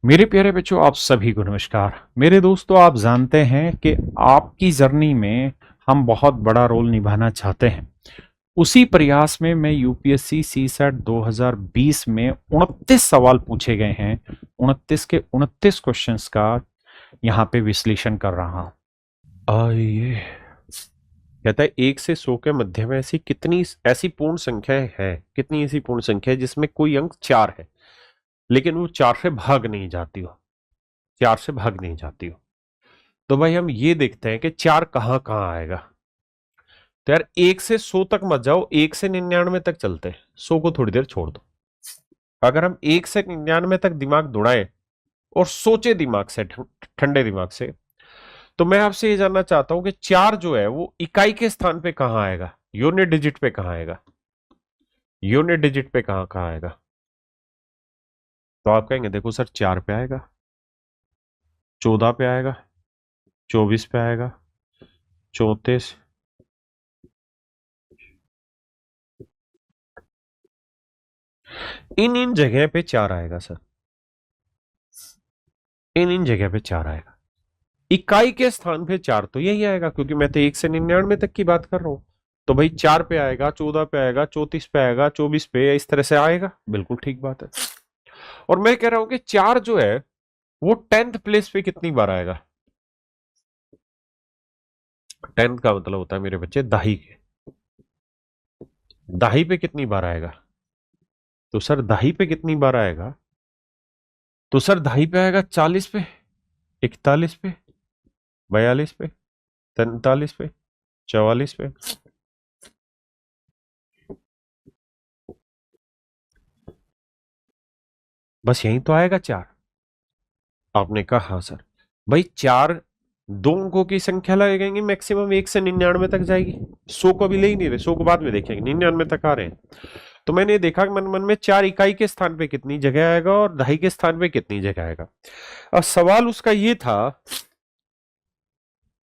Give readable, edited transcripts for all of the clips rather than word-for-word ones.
मेरे प्यारे बच्चों, आप सभी को नमस्कार। मेरे दोस्तों, आप जानते हैं कि आपकी जर्नी में हम बहुत बड़ा रोल निभाना चाहते हैं। उसी प्रयास में मैं यूपीएससी सीसैट 2020 में 29 सवाल पूछे गए हैं, 29 के 29 क्वेश्चंस का यहाँ पे विश्लेषण कर रहा हूँ। आइए, कहता है 1 से 100 के मध्य में ऐसी पूर्ण संख्या है, कितनी ऐसी पूर्ण संख्या है जिसमें कोई अंक 4 है लेकिन वो 4 से भाग नहीं जाती हो, 4 से भाग नहीं जाती हो। तो भाई हम ये देखते हैं कि 4 कहाँ कहाँ आएगा। तो यार 1 से 100 तक मत जाओ, 1 से 99 तक चलते हैं, 100 को थोड़ी देर छोड़ दो। अगर हम 1 से 99 तक दिमाग दौड़ाएं और सोचे दिमाग से, ठंडे दिमाग से, तो मैं आपसे ये जानना चाहता हूं कि 4 जो है वो इकाई के स्थान पे कहां आएगा, यूनिट डिजिट पे कहां आएगा, यूनिट डिजिट पे कहां कहां आएगा। तो आप कहेंगे देखो सर 4 पे आएगा, 14 पे आएगा, 24 पे आएगा, 34, इन इन जगह पे 4 आएगा सर, इन जगह पे 4 आएगा। इकाई के स्थान पे 4 तो यही आएगा, क्योंकि मैं तो 1 से 99 तक की बात कर रहा हूं। तो भाई 4 पे आएगा, 14 पे आएगा, 34 पे आएगा, 24 पे, इस तरह से आएगा। बिल्कुल ठीक बात है। और मैं कह रहा हूं कि 4 जो है वो 10th प्लेस पे कितनी बार आएगा। 10th का मतलब होता है मेरे बच्चे दाही के, दाही पे कितनी बार आएगा। तो सर दाही पे कितनी बार आएगा, तो सर दाही पे आएगा 40 पे, 41 पे, 42 पे, 43 पे, 44 पे। बस यही तो आएगा 4। आपने कहा हाँ सर। भाई 4 दो अंकों की संख्या लगेंगे, मैक्सिमम 1 से 99 तक जाएगी। 100 को भी ले ही नहीं रहे, 100 को बाद में देखेंगे, 99 तक आ रहे हैं। तो मैंने देखा कि मन मन में 4 इकाई के स्थान पे कितनी जगह आएगा और दहाई के स्थान पे कितनी जगह आएगा। अब सवाल उसका ये था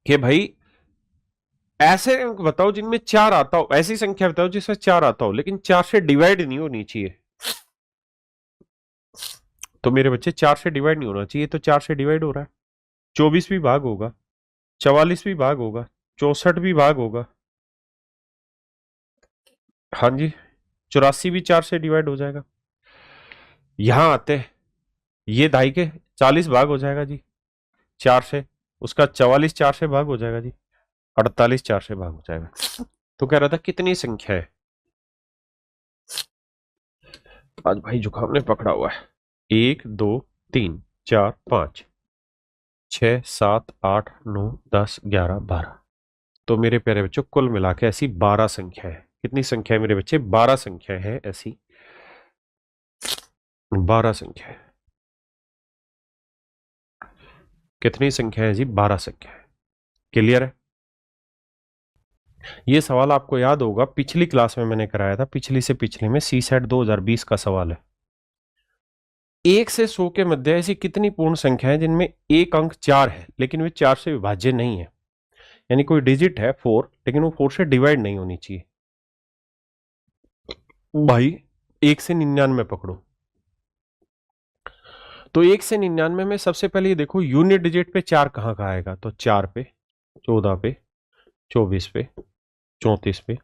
कि भाई ऐसे अंक बताओ जिनमें 4 आता हो, ऐसी संख्या बताओ जिसमें 4 आता हो लेकिन 4 से डिवाइड नहीं होनी चाहिए। तो मेरे बच्चे 4 से डिवाइड नहीं होना चाहिए, तो 4 से डिवाइड हो रहा है। 24 भी भाग होगा, 44 भी भाग होगा, 64 भी भाग होगा, हाँ जी, 84 भी 4 से डिवाइड हो जाएगा। यहां आते हैं, ये दाई के 40 भाग हो जाएगा जी 4 से, उसका 44 4 से भाग हो जाएगा जी, 48 4 से भाग हो जाएगा। तो कह रहा था कितनी संख्या है। आज भाई जुकाम ने पकड़ा हुआ है। 1 2 3 4 5 6 7 8 9 10 11 12। तो मेरे प्यारे बच्चों कुल मिला के ऐसी 12 संख्या है। कितनी संख्या है मेरे बच्चे, 12 संख्या है ऐसी, 12 संख्या है। कितनी संख्या है जी, 12 संख्या है। क्लियर है। ये सवाल आपको याद होगा, पिछली क्लास में मैंने कराया था, पिछली से पिछली में सीसैट 2020 का सवाल है। 1 से 100 के मध्य ऐसी कितनी पूर्ण संख्या है जिनमें एक अंक 4 है लेकिन वे 4 से विभाज्य नहीं है। यानी कोई डिजिट है 4 लेकिन वो 4 से डिवाइड नहीं होनी चाहिए। भाई 1 से 99 पकड़ो। तो 1 से 99 में सबसे पहले ये देखो यूनिट डिजिट पे 4 कहां का आएगा। तो 4 पे, 14 पे, 24 पे, 34 पे,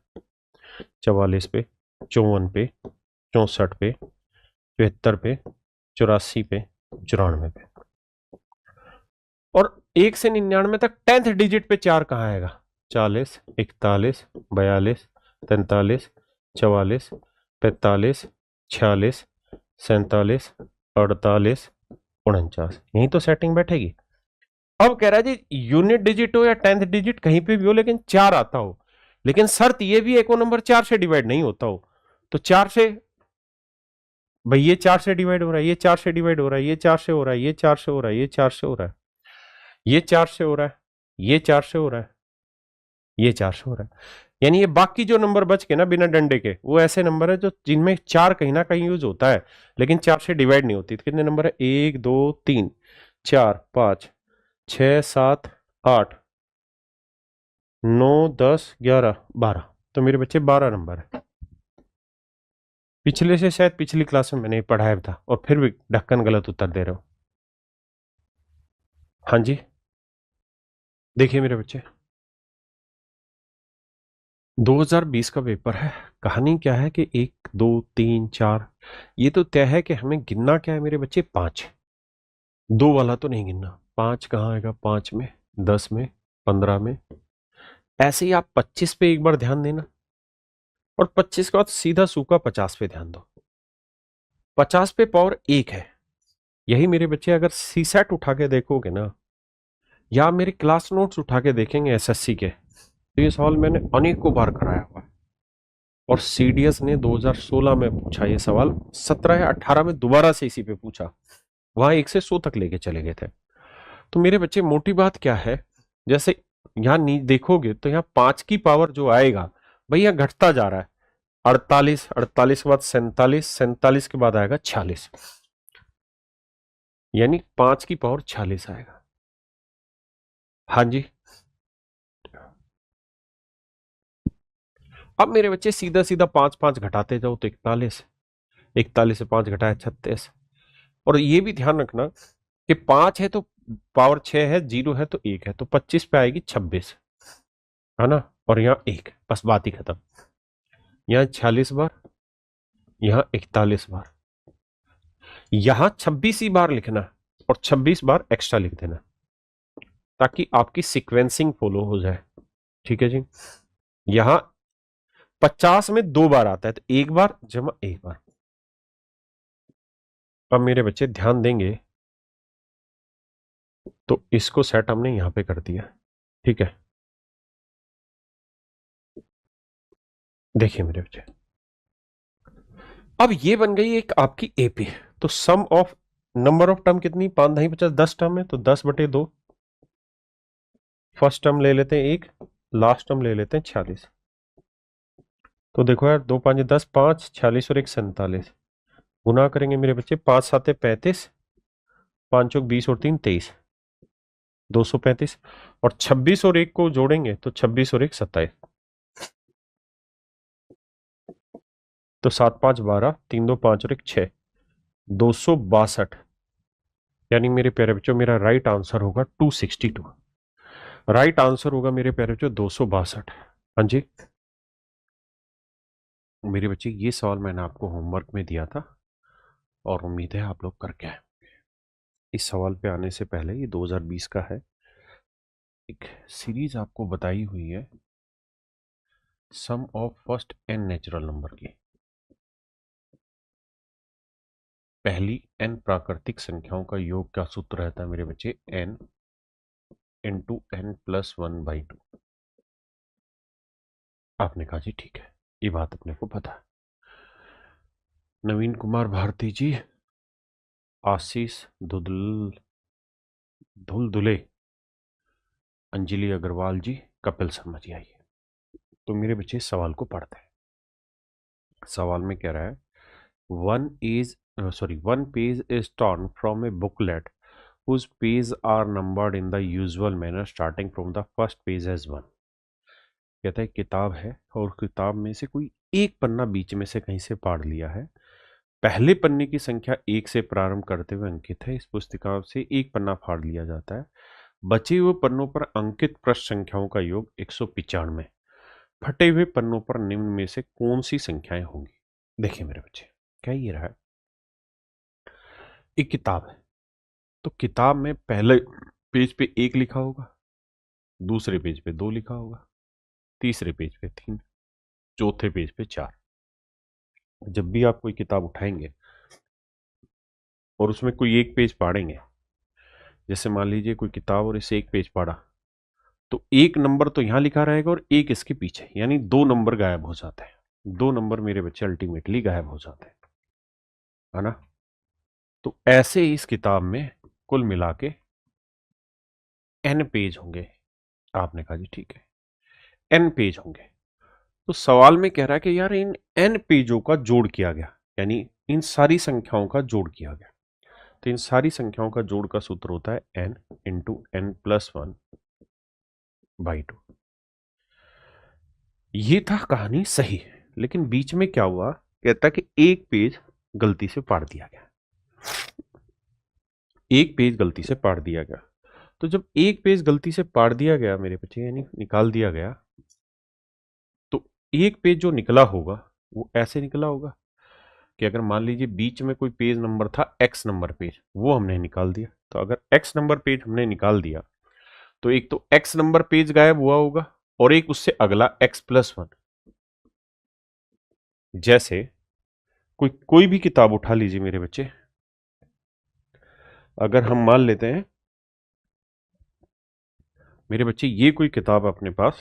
44 पे, 54 पे, 64 पे, 73 पे, 84 पे, 94 पे। और 1 से 99 तक 10th डिजिट पे 4 कहाँ आएगा। 40, 41, 42, 43, 44, 45, 46, 47, 48, 49, यही तो सेटिंग बैठेगी। अब कह रहा है जी यूनिट डिजिट हो या 10th डिजिट कहीं पे भी हो लेकिन 4 आता हो, लेकिन शर्त ये भी एक वो नंबर 4 से डिवाइड नहीं होता हो। तो 4 से, भाई ये 4 से डिवाइड हो रहा है, ये 4 से डिवाइड हो रहा है, ये 4 से हो रहा है, ये 4 से हो रहा है, ये 4 से हो रहा है, ये 4 से हो रहा है, ये 4 से हो रहा है, ये 4 से हो रहा है। यानी ये बाकी जो नंबर बच के ना बिना डंडे के, वो ऐसे नंबर है जो जिनमें 4 कहीं ना कहीं यूज होता है लेकिन 4 से डिवाइड नहीं होती। तो कितने नंबर है, 1 2 3 4 5 6 7 8 9 10 11 12। तो मेरे बच्चे 12 नंबर है। पिछले से शायद पिछली क्लास में मैंने पढ़ाया था और फिर भी ढक्कन गलत उत्तर दे रहे हो। हाँ जी, देखिए मेरे बच्चे, 2020 का पेपर है। कहानी क्या है कि 1 2 3 4 ये तो तय है कि हमें गिनना क्या है मेरे बच्चे, 5। 2 वाला तो नहीं गिनना। 5 कहाँ आएगा, 5 में, 10 में, 15 में। ऐसे ही आप 25 पे एक बार ध्यान देना, और 25 के बाद सीधा सूखा 50 पे ध्यान दो। 50 पे पावर 1 है। यही मेरे बच्चे अगर सी सेट उठा के देखोगे ना, या मेरे क्लास नोट्स उठा के देखेंगे एसएससी के, तो ये सवाल मैंने अनेकों बार कराया हुआ है। और सीडीएस ने 2016 में पूछा ये सवाल, 17 या 18 में दोबारा से इसी पे पूछा। वहां 1 से 100 तक लेके चले गए थे। तो मेरे बच्चे, मोटी बात क्या है, जैसे यहाँ देखोगे तो यहाँ 5 की पावर जो आएगा, भैया घटता जा रहा है। 48, 48 के बाद 47, 47 के बाद आएगा 46, यानी 5 की पावर 46 आएगा। हाँ जी, अब मेरे बच्चे सीधा सीधा 5 5 घटाते जाओ तो 41, 41 से 5 घटाए 36। और ये भी ध्यान रखना कि 5 है तो पावर 6 है, 0 है तो 1 है, तो 25 पे आएगी 26, है ना। और यहाँ 1, बस बात ही खत्म। यहाँ 46 बार, यहाँ 41 बार, यहाँ 26 ही बार लिखना, और 26 बार एक्स्ट्रा लिख देना, ताकि आपकी सीक्वेंसिंग फॉलो हो जाए। ठीक है जी। यहां 50 में 2 बार आता है, तो 1 बार जमा 1 बार। अब मेरे बच्चे ध्यान देंगे, तो इसको सेट हमने यहां पे कर दिया। ठीक है, देखिए मेरे बच्चे, अब ये बन गई एक आपकी एपी। तो सम ऑफ नंबर ऑफ टर्म कितनी, 5 नहीं 50, 10 टर्म है, तो 10/2। फर्स्ट टर्म ले लेते हैं 1, लास्ट टर्म ले लेते हैं 46। तो देखो यार, 2 5 10, 5 46 और 1 47। गुना करेंगे मेरे बच्चे, 5 7 35, 5 चौक 20 और 3 23, 235। और 26 और 1 को जोड़ेंगे तो 26 और 1 27, तो 7 5 12, 3 2 5 और 1 6, 262। यानी मेरे प्यारे बच्चों, मेरा राइट आंसर होगा 262। राइट आंसर होगा मेरे प्यारे बच्चों 262। हाँ जी मेरे बच्चे, ये सवाल मैंने आपको होमवर्क में दिया था, और उम्मीद है आप लोग करके आए। इस सवाल पे आने से पहले, ये 2020 का है, एक सीरीज आपको बताई हुई है, sum of first n natural number की। पहली n प्राकृतिक संख्याओं का योग का सूत्र रहता है मेरे बच्चे, n इंटू n+1/2। आपने कहा जी ठीक है, ये बात अपने को पता है। नवीन कुमार भारती जी, आशीष धुलदुले, अंजलि अग्रवाल जी, कपिल शर्मा जी, आइए। तो मेरे बच्चे सवाल को पढ़ते हैं। सवाल में कह रहा है, one page is torn from a booklet whose pages are numbered in the usual manner starting from the first page as 1। कहता है किताब है, और किताब में से कोई एक पन्ना बीच में से कहीं से फाड़ लिया है। पहले पन्ने की संख्या 1 से प्रारंभ करते हुए अंकित है। इस पुस्तिका से एक पन्ना फाड़ लिया जाता है। बचे हुए पन्नों पर अंकित पृष्ठ संख्याओं का योग 195। फटे हुए पन्नों पर निम्न में से कौन सी संख्याएं होंगी। देखिए मेरे बच्चे, क्या ये रहा है, एक किताब है, तो किताब में पहले पेज पे 1 लिखा होगा, दूसरे पेज पे 2 लिखा होगा, तीसरे पेज पे 3, चौथे पेज पे 4। जब भी आप कोई किताब उठाएंगे और उसमें कोई एक पेज पढ़ेंगे, जैसे मान लीजिए कोई किताब और इसे एक पेज पढ़ा, तो 1 नंबर तो यहां लिखा रहेगा और 1 इसके पीछे, यानी 2 नंबर गायब हो जाते हैं। 2 नंबर मेरे बच्चे अल्टीमेटली गायब हो जाते हैं, है ना। तो ऐसे ही इस किताब में कुल मिला के n पेज होंगे। आपने कहा जी ठीक है, n पेज होंगे। तो सवाल में कह रहा है कि यार इन n पेजों का जोड़ किया गया, यानी इन सारी संख्याओं का जोड़ किया गया। तो इन सारी संख्याओं का जोड़ का सूत्र होता है n इंटू n+1/2। ये था कहानी सही, लेकिन बीच में क्या हुआ, कहता कि एक पेज गलती से फाड़ दिया गया। एक पेज गलती से फाड़ दिया गया। तो तो जब एक पेज गलती से पाड़ दिया गया मेरे बच्चे, यानी निकाल दिया गया, तो एक पेज जो निकला होगा वो ऐसे निकला होगा कि अगर मान लीजिए बीच में कोई पेज नंबर था एक्स नंबर पेज, वो हमने निकाल दिया। तो अगर एक्स नंबर पेज हमने निकाल दिया तो एक तो एक्स नंबर पेज गायब हुआ होगा और एक उससे अगला x+1। जैसे कोई भी किताब उठा लीजिए मेरे बच्चे, अगर हम मान लेते हैं मेरे बच्चे ये कोई किताब अपने पास,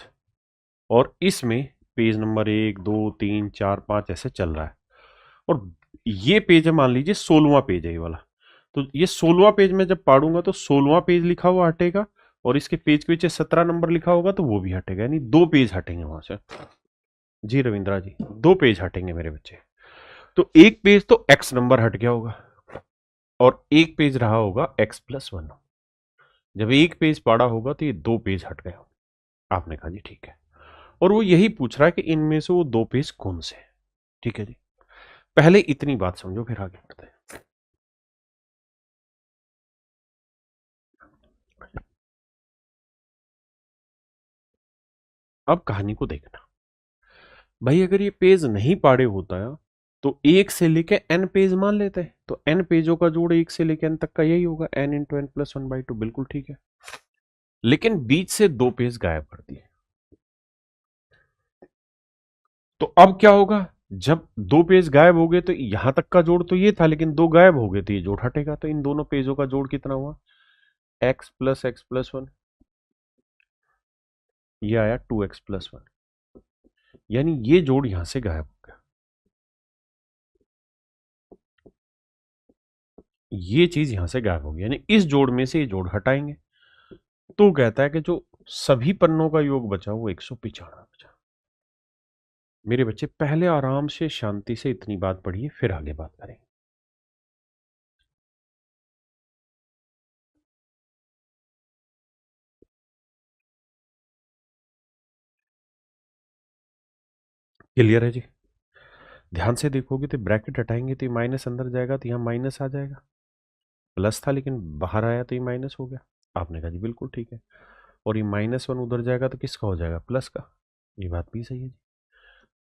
और इसमें पेज नंबर 1 2 3 4 5 ऐसे चल रहा है, और ये पेज है मान लीजिए 16वां पेज है ये वाला। तो ये 16वां पेज में जब पाड़ूंगा तो 16वां पेज लिखा हुआ हटेगा और इसके पेज के पीछे 17 नंबर लिखा होगा तो वो भी हटेगा, यानी 2 पेज हटेंगे वहां से। जी रविंद्रा जी, 2 पेज हटेंगे मेरे बच्चे। तो एक पेज तो एक्स नंबर हट गया होगा और एक पेज रहा होगा x+1। जब एक पेज पढ़ा होगा तो ये 2 पेज हट गए। आपने कहा जी ठीक है, और वो यही पूछ रहा है कि इनमें से वो 2 पेज कौन से हैं। ठीक है जी, पहले इतनी बात समझो फिर आगे बढ़ते हैं। अब कहानी को देखना भाई, अगर ये पेज नहीं पाड़े होता है तो एक से लेके n पेज मान लेते हैं, तो n पेजों का जोड़ एक से लेके n तक का यही होगा, n इंटू एन प्लस 1/2। बिल्कुल ठीक है, लेकिन बीच से 2 पेज गायब कर दिए। तो अब क्या होगा, जब 2 पेज गायब हो गए तो यहां तक का जोड़ तो ये था, लेकिन 2 गायब हो गए तो ये जोड़ हटेगा। तो इन दोनों पेजों का जोड़ कितना हुआ, x+x+1, ये आया 2x+1, यानी ये जोड़ यहां से गायब हो गया। ये चीज यहां से गायब होगी, यानी इस जोड़ में से ये जोड़ हटाएंगे तो कहता है कि जो सभी पन्नों का योग बचा वो 195 बचा। मेरे बच्चे पहले आराम से शांति से इतनी बात पढ़िए, फिर आगे बात करेंगे। क्लियर है जी? ध्यान से देखोगे तो ब्रैकेट हटाएंगे तो ये माइनस अंदर जाएगा तो यहां माइनस आ जाएगा, प्लस था लेकिन बाहर आया तो ये माइनस हो गया। आपने कहा जी बिल्कुल ठीक है, और ये -1 उधर जाएगा तो किसका हो जाएगा, प्लस का। ये बात भी सही है जी।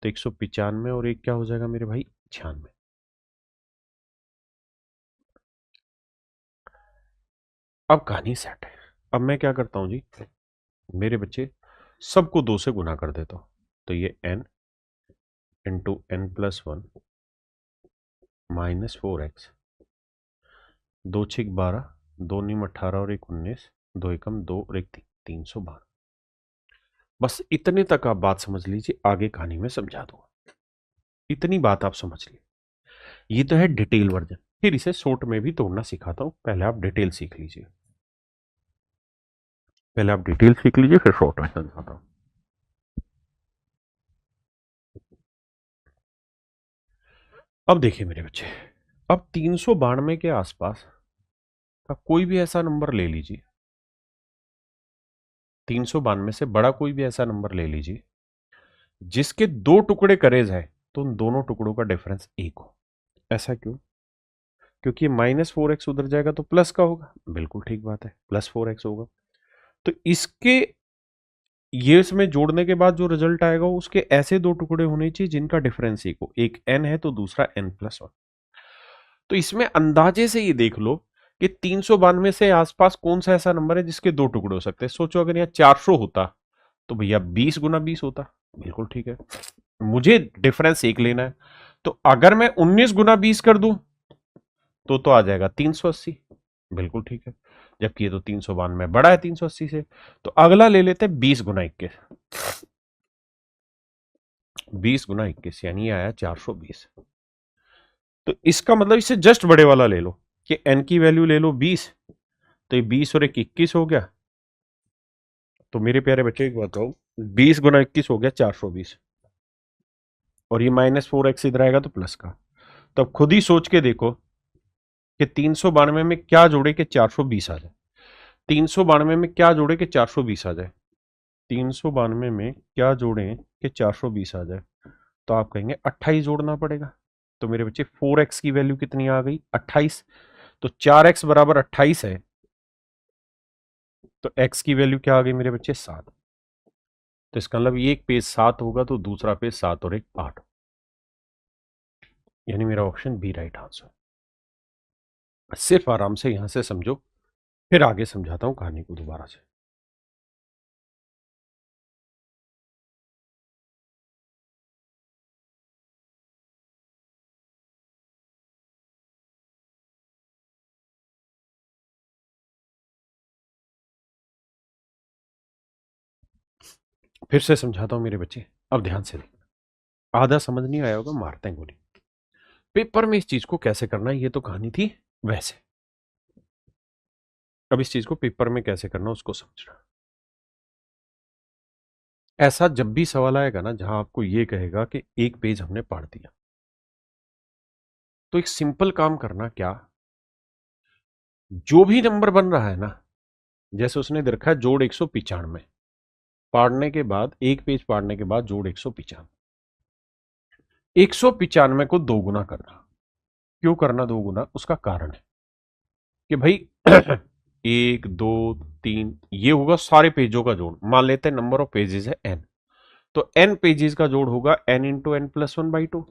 तो 195 और एक क्या हो जाएगा मेरे भाई, 96। अब कहानी सेट है। अब मैं क्या करता हूं जी मेरे बच्चे, सबको 2 से गुना कर देता हूं। तो ये n इंटू n+1 -4x, 2 6 12, 2 9 18 और 1 19, 2 एकम 2 और 1 3, 312। बस इतने तक आप बात समझ लीजिए, आगे कहानी में समझा दूंगा। इतनी बात आप समझ लीजिए, ये तो है डिटेल वर्जन। फिर इसे शॉर्ट में भी तोड़ना सिखाता हूं, पहले आप डिटेल सीख लीजिए। पहले आप डिटेल सीख लीजिए फिर शॉर्ट में समझाता हूं। अब देखिए मेरे बच्चे, अब 392 के आसपास का कोई भी ऐसा नंबर ले लीजिए, 392 से बड़ा कोई भी ऐसा नंबर ले लीजिए जिसके 2 टुकड़े करे जाए तो उन दोनों टुकड़ों का डिफरेंस 1 हो। ऐसा क्यों? क्योंकि -4x उधर जाएगा तो प्लस का होगा। बिल्कुल ठीक बात है, +4x होगा। तो इसके ये इसमें जोड़ने के बाद जो रिजल्ट आएगा उसके ऐसे 2 टुकड़े होने चाहिए जिनका डिफरेंस 1 हो। एक n है तो दूसरा n+1। तो इसमें अंदाजे से ये देख लो कि 392 से आसपास कौन सा ऐसा नंबर है जिसके 2 टुकड़े हो सकते हैं। सोचो अगर यहाँ 400 होता तो भैया 20 गुना 20 होता। बिल्कुल ठीक है, मुझे डिफरेंस 1 लेना है, तो अगर मैं 19 गुना 20 कर दूं तो आ जाएगा 380। बिल्कुल ठीक है, जबकि ये तो 392 बड़ा है 380 से। तो अगला ले लेते हैं 20 गुना 21, 20 गुना 21 यानी आया 420। तो इसका मतलब इससे जस्ट बड़े वाला ले लो कि n की वैल्यू ले लो 20, तो ये 20 और 21 हो गया। तो मेरे प्यारे बच्चे एक बात कहूं, 20 गुना 21 हो गया 420, और ये -4x इधर आएगा तो प्लस का। तो अब खुद ही सोच के देखो कि 392 में क्या जोड़े कि 420 आ जाए, 392 में क्या जोड़े कि 420 आ जाए, 392 में क्या जोड़ें कि 420 आ जाए। तो आप कहेंगे 28 जोड़ना पड़ेगा। तो मेरे बच्चे 4x की वैल्यू कितनी आ गई, 28। तो 4x बराबर 28 है, तो x की वैल्यू क्या आ गई मेरे बच्चे 7। तो इसका मतलब ये एक पेज 7 होगा तो दूसरा पेज 7 और 1 8, यानी मेरा ऑप्शन बी राइट आंसर। सिर्फ आराम से यहां से समझो, फिर आगे समझाता हूं कहानी को दोबारा से। फिर से समझाता हूं मेरे बच्चे, अब ध्यान से देखना। आधा समझ नहीं आया होगा, मारते हैं गोली। पेपर में इस चीज को कैसे करना है, ये तो कहानी थी वैसे। अब इस चीज को पेपर में कैसे करना उसको समझना। ऐसा जब भी सवाल आएगा ना जहां आपको ये कहेगा कि एक पेज हमने पढ़ दिया, तो एक सिंपल काम करना क्या, जो भी नंबर बन रहा है ना, जैसे उसने दे रखा है जोड़ 195, पढ़ने के बाद एक पेज पढ़ने के बाद जोड़ 195, 195 को दो गुना करना। क्यों करना दो गुना, उसका कारण है कि भाई 1 2 3 ये होगा सारे पेजों का जोड़। मान लेते हैं नंबर ऑफ पेजेस है n, तो n पेजेस का जोड़ होगा n इंटू एन प्लस 1/2।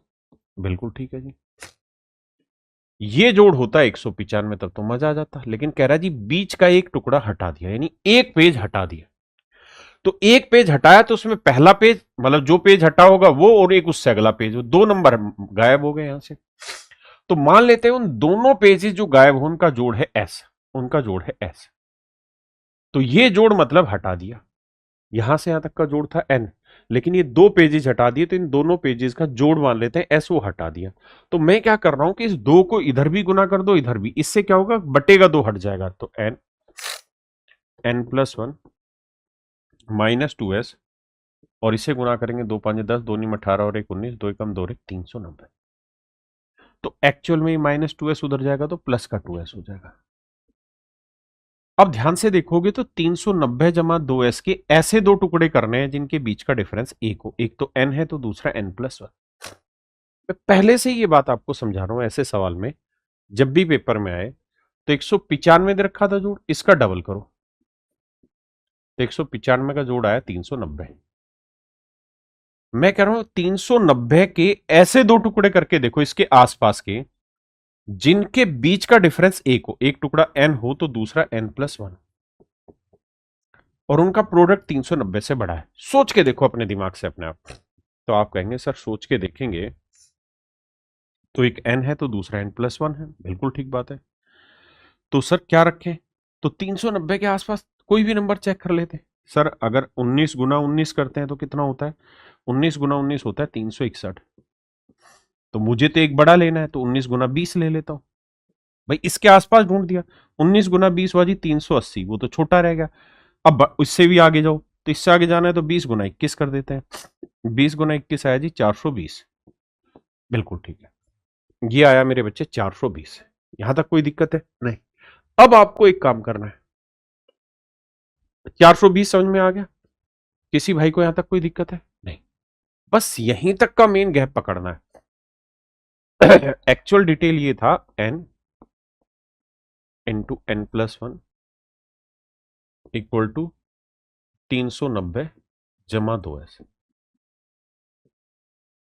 बिल्कुल ठीक है जी। ये जोड़ होता है 195, तब तो मजा आ जाता। लेकिन कह रहा है जी बीच का एक टुकड़ा हटा दिया, यानी एक पेज हटा दिया। तो एक पेज हटाया तो उसमें पहला पेज, मतलब जो पेज हटा होगा वो, और एक उससे अगला पेज, वो दो नंबर गायब हो गए यहां से। तो मान लेते हैं उन दोनों पेजेस जो गायब हो उनका जोड़ है एस, उनका जोड़ है एस। तो ये जोड़ मतलब हटा दिया, यहां से यहां तक का जोड़ था एन, लेकिन ये दो पेजेस हटा दिए, तो इन दोनों पेजेस का जोड़ मान लेते हैं एस, वो हटा दिया। तो मैं क्या कर रहा हूं कि इस दो को इधर भी गुना कर दो इधर भी, इससे क्या होगा, बटेगा दो हट जाएगा। तो N, N plus 1 minus 2s, और इसे गुना करेंगे 2 5 10, 2 9 18 और 1 19, 2 एकम 2 390। तो एक्चुअल में माइनस 2s उधर जाएगा तो प्लस का 2s हो जाएगा। अब ध्यान से देखोगे तो 390 जमा 2s के ऐसे दो टुकड़े करने हैं जिनके बीच का डिफरेंस एक हो, एक तो n है तो दूसरा n प्लस 1। मैं पहले से ही ये बात आपको समझा रहा हूं, ऐसे सवाल में जब भी पेपर में आए तो 195 दे रखा था जोड़, इसका डबल करो तो 195 का जोड़ आया 390। मैं कह रहा हूं 390 के ऐसे दो टुकड़े करके देखो इसके आसपास के, जिनके बीच का डिफरेंस एक हो, एक टुकड़ा n हो तो दूसरा n प्लस 1, और उनका प्रोडक्ट 390 से बड़ा है। सोच के देखो अपने दिमाग से अपने आप। तो आप कहेंगे सर सोच के देखेंगे तो एक n है तो दूसरा n प्लस 1 है, बिल्कुल ठीक बात है। तो सर क्या रखें, तो 390 के आसपास कोई भी नंबर चेक कर लेते हैं। सर अगर 19 गुना 19 करते हैं तो कितना होता है, 19 गुना 19 होता है 361। तो मुझे तो एक बड़ा लेना है तो 19 गुना 20 ले लेता हूं। भाई इसके आसपास ढूंढ दिया, 19 गुना 20 हुआ जी 380, वो तो छोटा रह गया। अब इससे भी आगे जाओ, तो इससे आगे जाना है तो 20 गुना 21 कर देते हैं। 20 गुना 21 आया जी 420। बिल्कुल ठीक है, ये आया मेरे बच्चे 420। यहां तक कोई दिक्कत है नहीं। अब आपको एक काम करना है, 420 समझ में आ गया, किसी भाई को यहां तक कोई दिक्कत है नहीं, बस यहीं तक का मेन गैप पकड़ना है। एक्चुअल डिटेल ये था n into n plus 1 equal to 390 जमा 2s,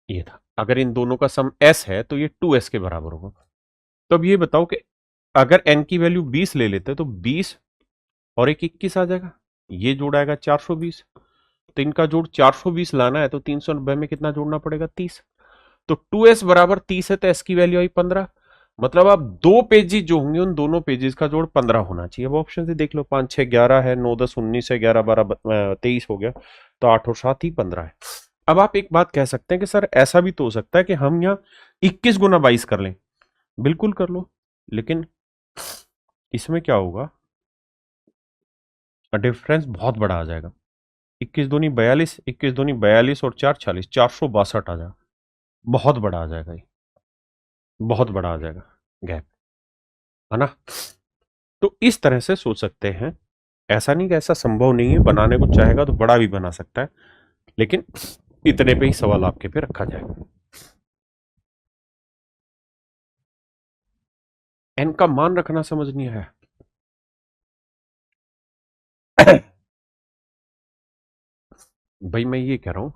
ये था। अगर इन दोनों का सम s है तो ये 2s के बराबर होगा। तो अब ये बताओ कि अगर n की वैल्यू 20 ले लेते तो 20 और एक 21 आ जाएगा, ये जोड़ आएगा 420। तो इनका जोड़ 420 लाना है तो 390 में कितना जोड़ना पड़ेगा, 30। तो 2s बराबर 30 है तो s की वैल्यू आई 15। मतलब आप दो पेजेस जो होंगे उन दोनों पेजेस का जोड़ 15 होना चाहिए। अब ऑप्शन से देख लो, 5 6 11 है, 9 10 19 है, 11 12 23 हो गया, तो 8 और 7 ही 15 है। अब आप एक बात कह सकते हैं कि सर ऐसा भी तो हो सकता है कि हम यहाँ 21 गुना 22 कर लें। बिल्कुल कर लो, लेकिन इसमें क्या होगा, डिफरेंस बहुत बड़ा आ जाएगा। 21 दूनी 42, 21 दूनी 42 और 4 40, 462 आ जाएगा। बहुत बड़ा आ जाएगा ये, बहुत बड़ा आ जाएगा गैप, है ना। तो इस तरह से सोच सकते हैं। ऐसा नहीं कि ऐसा संभव नहीं है, बनाने को चाहेगा तो बड़ा भी बना सकता है, लेकिन इतने पे ही सवाल आपके पे रखा जाएगा। एन का मान रखना समझ नहीं आया, भाई मैं ये कह रहा हूं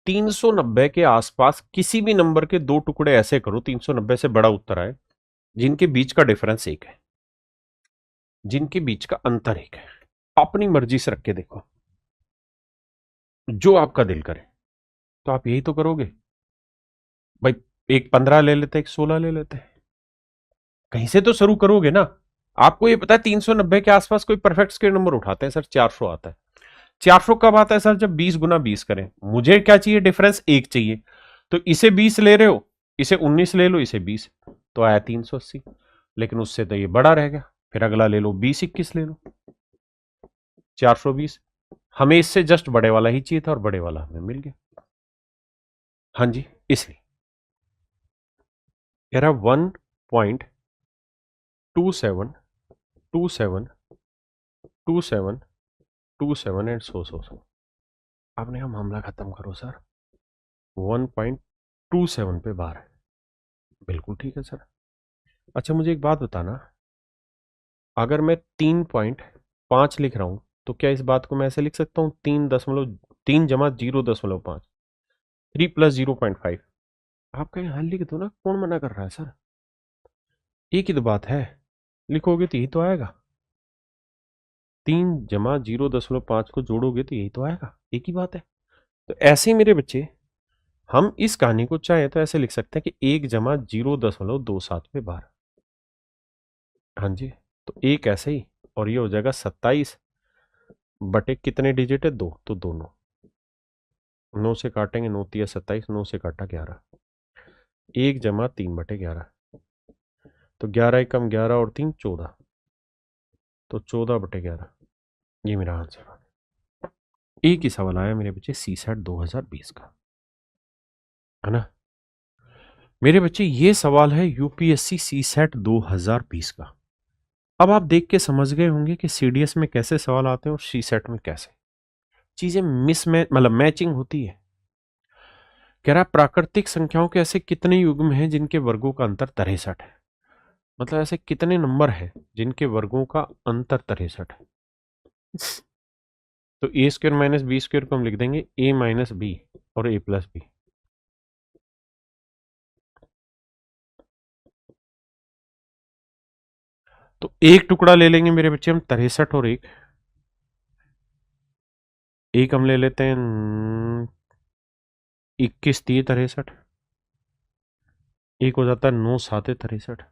390 के आसपास किसी भी नंबर के दो टुकड़े ऐसे करो 390 से बड़ा उत्तर आए जिनके बीच का डिफरेंस एक है, जिनके बीच का अंतर एक है। अपनी मर्जी से रख के देखो, जो आपका दिल करे। तो आप यही तो करोगे भाई, एक 15 ले लेते, एक 16 ले लेते, कहीं से तो शुरू करोगे ना। आपको ये पता है 390 के आसपास कोई परफेक्ट स्क्वायर नंबर उठाते हैं सर, 400 आता है। 400 कब आता है सर? जब 20 गुना 20 करें। मुझे क्या चाहिए? डिफरेंस एक चाहिए। तो इसे 20 ले रहे हो, इसे 19 ले लो, इसे 20, तो आया 380। लेकिन उससे तो ये बड़ा रह गया, फिर अगला ले लो 20 21 ले लो, 420। हमें इससे जस्ट बड़े वाला ही चाहिए था और बड़े वाला हमें मिल गया। हाँ जी, इसलिए कह रहा 1.272727 एंड सो आपने कहा मामला खत्म करो सर, 1.27 पे बार है। बिल्कुल ठीक है सर। अच्छा मुझे एक बात बताना, अगर मैं 3.5 लिख रहा हूं तो क्या इस बात को मैं ऐसे लिख सकता हूं 3 जमा 0.5, 3 + 0.5? आप कहीं हल लिख दो ना, कौन मना कर रहा है सर? एक ही तो बात है, लिखोगे तो यही तो आएगा। 3 जमा 0.5 को जोड़ोगे तो यही तो आएगा, एक ही बात है। तो ऐसे ही मेरे बच्चे, हम इस कहानी को चाहे तो ऐसे लिख सकते हैं कि 1 जमा 0.27 पे बार। हाँ जी, तो एक ऐसे ही, और ये हो जाएगा 27 बटे कितने डिजिट है? 2, तो दोनों 9 से काटेंगे, 9 तिया 27, 9 से काटा 11, 1 जमा 3/11, तो 11 एकम 11 और 3 14, तो 14/11, ये मेरा आंसर। एक ही सवाल आया मेरे बच्चे सी सेट 2020 का, है ना। मेरे बच्चे ये सवाल है यूपीएससी सी सेट 2020 का। अब आप देख के समझ गए होंगे कि सीडीएस में कैसे सवाल आते हैं और सी सेट में कैसे चीजें मतलब मैचिंग होती है। कह रहा प्राकृतिक संख्याओं के ऐसे कितने युग्म हैं जिनके वर्गों का अंतर 63 है। मतलब ऐसे कितने नंबर है जिनके वर्गों का अंतर 63 है। तो a² - b² को हम लिख देंगे a - b और a + b। तो एक टुकड़ा ले लेंगे मेरे बच्चे हम 63 और एक हम ले लेते हैं 21 3 63, एक हो जाता है 9 7 63।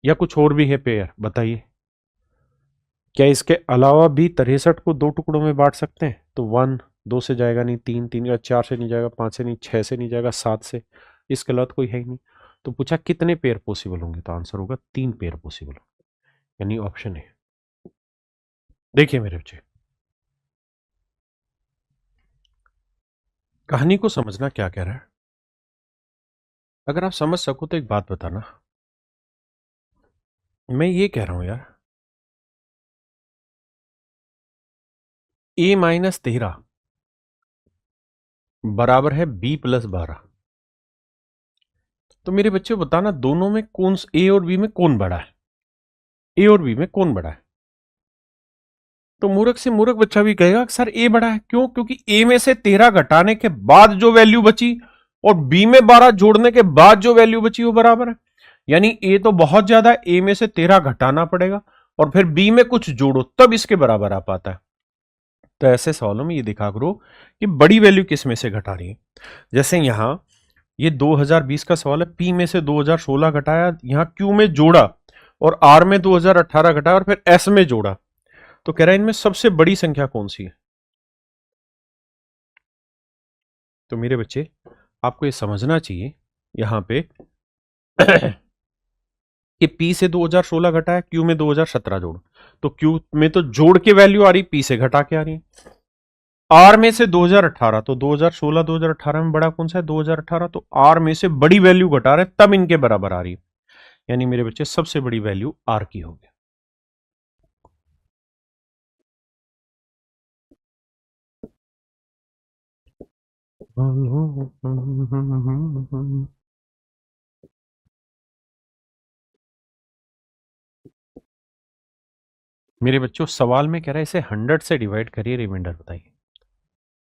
या कुछ और भी है पेयर, बताइए क्या इसके अलावा भी 63 को दो टुकड़ों में बांट सकते हैं? तो 1 2 से जाएगा नहीं, 3 3 का 4 से नहीं जाएगा, 5 से नहीं, 6 से नहीं जाएगा, 7 से, इसके अलावा कोई है ही नहीं। तो पूछा कितने पेयर पॉसिबल होंगे, तो आंसर होगा 3 पेयर पॉसिबल, यानी ऑप्शन है। देखिए मेरे बच्चे, कहानी को समझना क्या कह रहा है। अगर आप समझ सको तो एक बात बताना, मैं ये कह रहा हूं यार, a - 13 बराबर है b + 12। तो मेरे बच्चे बताना दोनों में कौन, ए और बी में कौन बड़ा है? ए और बी में कौन बड़ा है? तो मूर्ख से मूर्ख बच्चा भी कहेगा सर ए बड़ा है। क्यों? क्योंकि ए में से 13 घटाने के बाद जो वैल्यू बची और बी में 12 जोड़ने के बाद जो वैल्यू बची वो बराबर है। यानी ए तो बहुत ज्यादा, ए में से 13 घटाना पड़ेगा और फिर बी में कुछ जोड़ो तब इसके बराबर आ पाता है। तो ऐसे सवालों में ये दिखा करो कि बड़ी वैल्यू किस में से घटा रही है। जैसे यहां ये 2020 का सवाल है, पी में से 2016 घटाया, यहां क्यू में जोड़ा और आर में 2018 घटाया और फिर एस में जोड़ा। तो कह रहा है इनमें सबसे बड़ी संख्या कौन सी है? तो मेरे बच्चे आपको ये समझना चाहिए यहां पे कि P से 2016 घटा है, Q में 2017 जोड़, तो Q में तो जोड़ के वैल्यू आ रही, P से घटा के आ रही है। R में से 2018, तो 2016 2018 में बड़ा कौन सा है? 2018, तो R में से बड़ी वैल्यू घटा रहे तब इनके बराबर आ रही है। यानी मेरे बच्चे सबसे बड़ी वैल्यू R की होगी। मेरे बच्चों सवाल में कह रहा है इसे 100 से डिवाइड करिए, रिमाइंडर बताइए।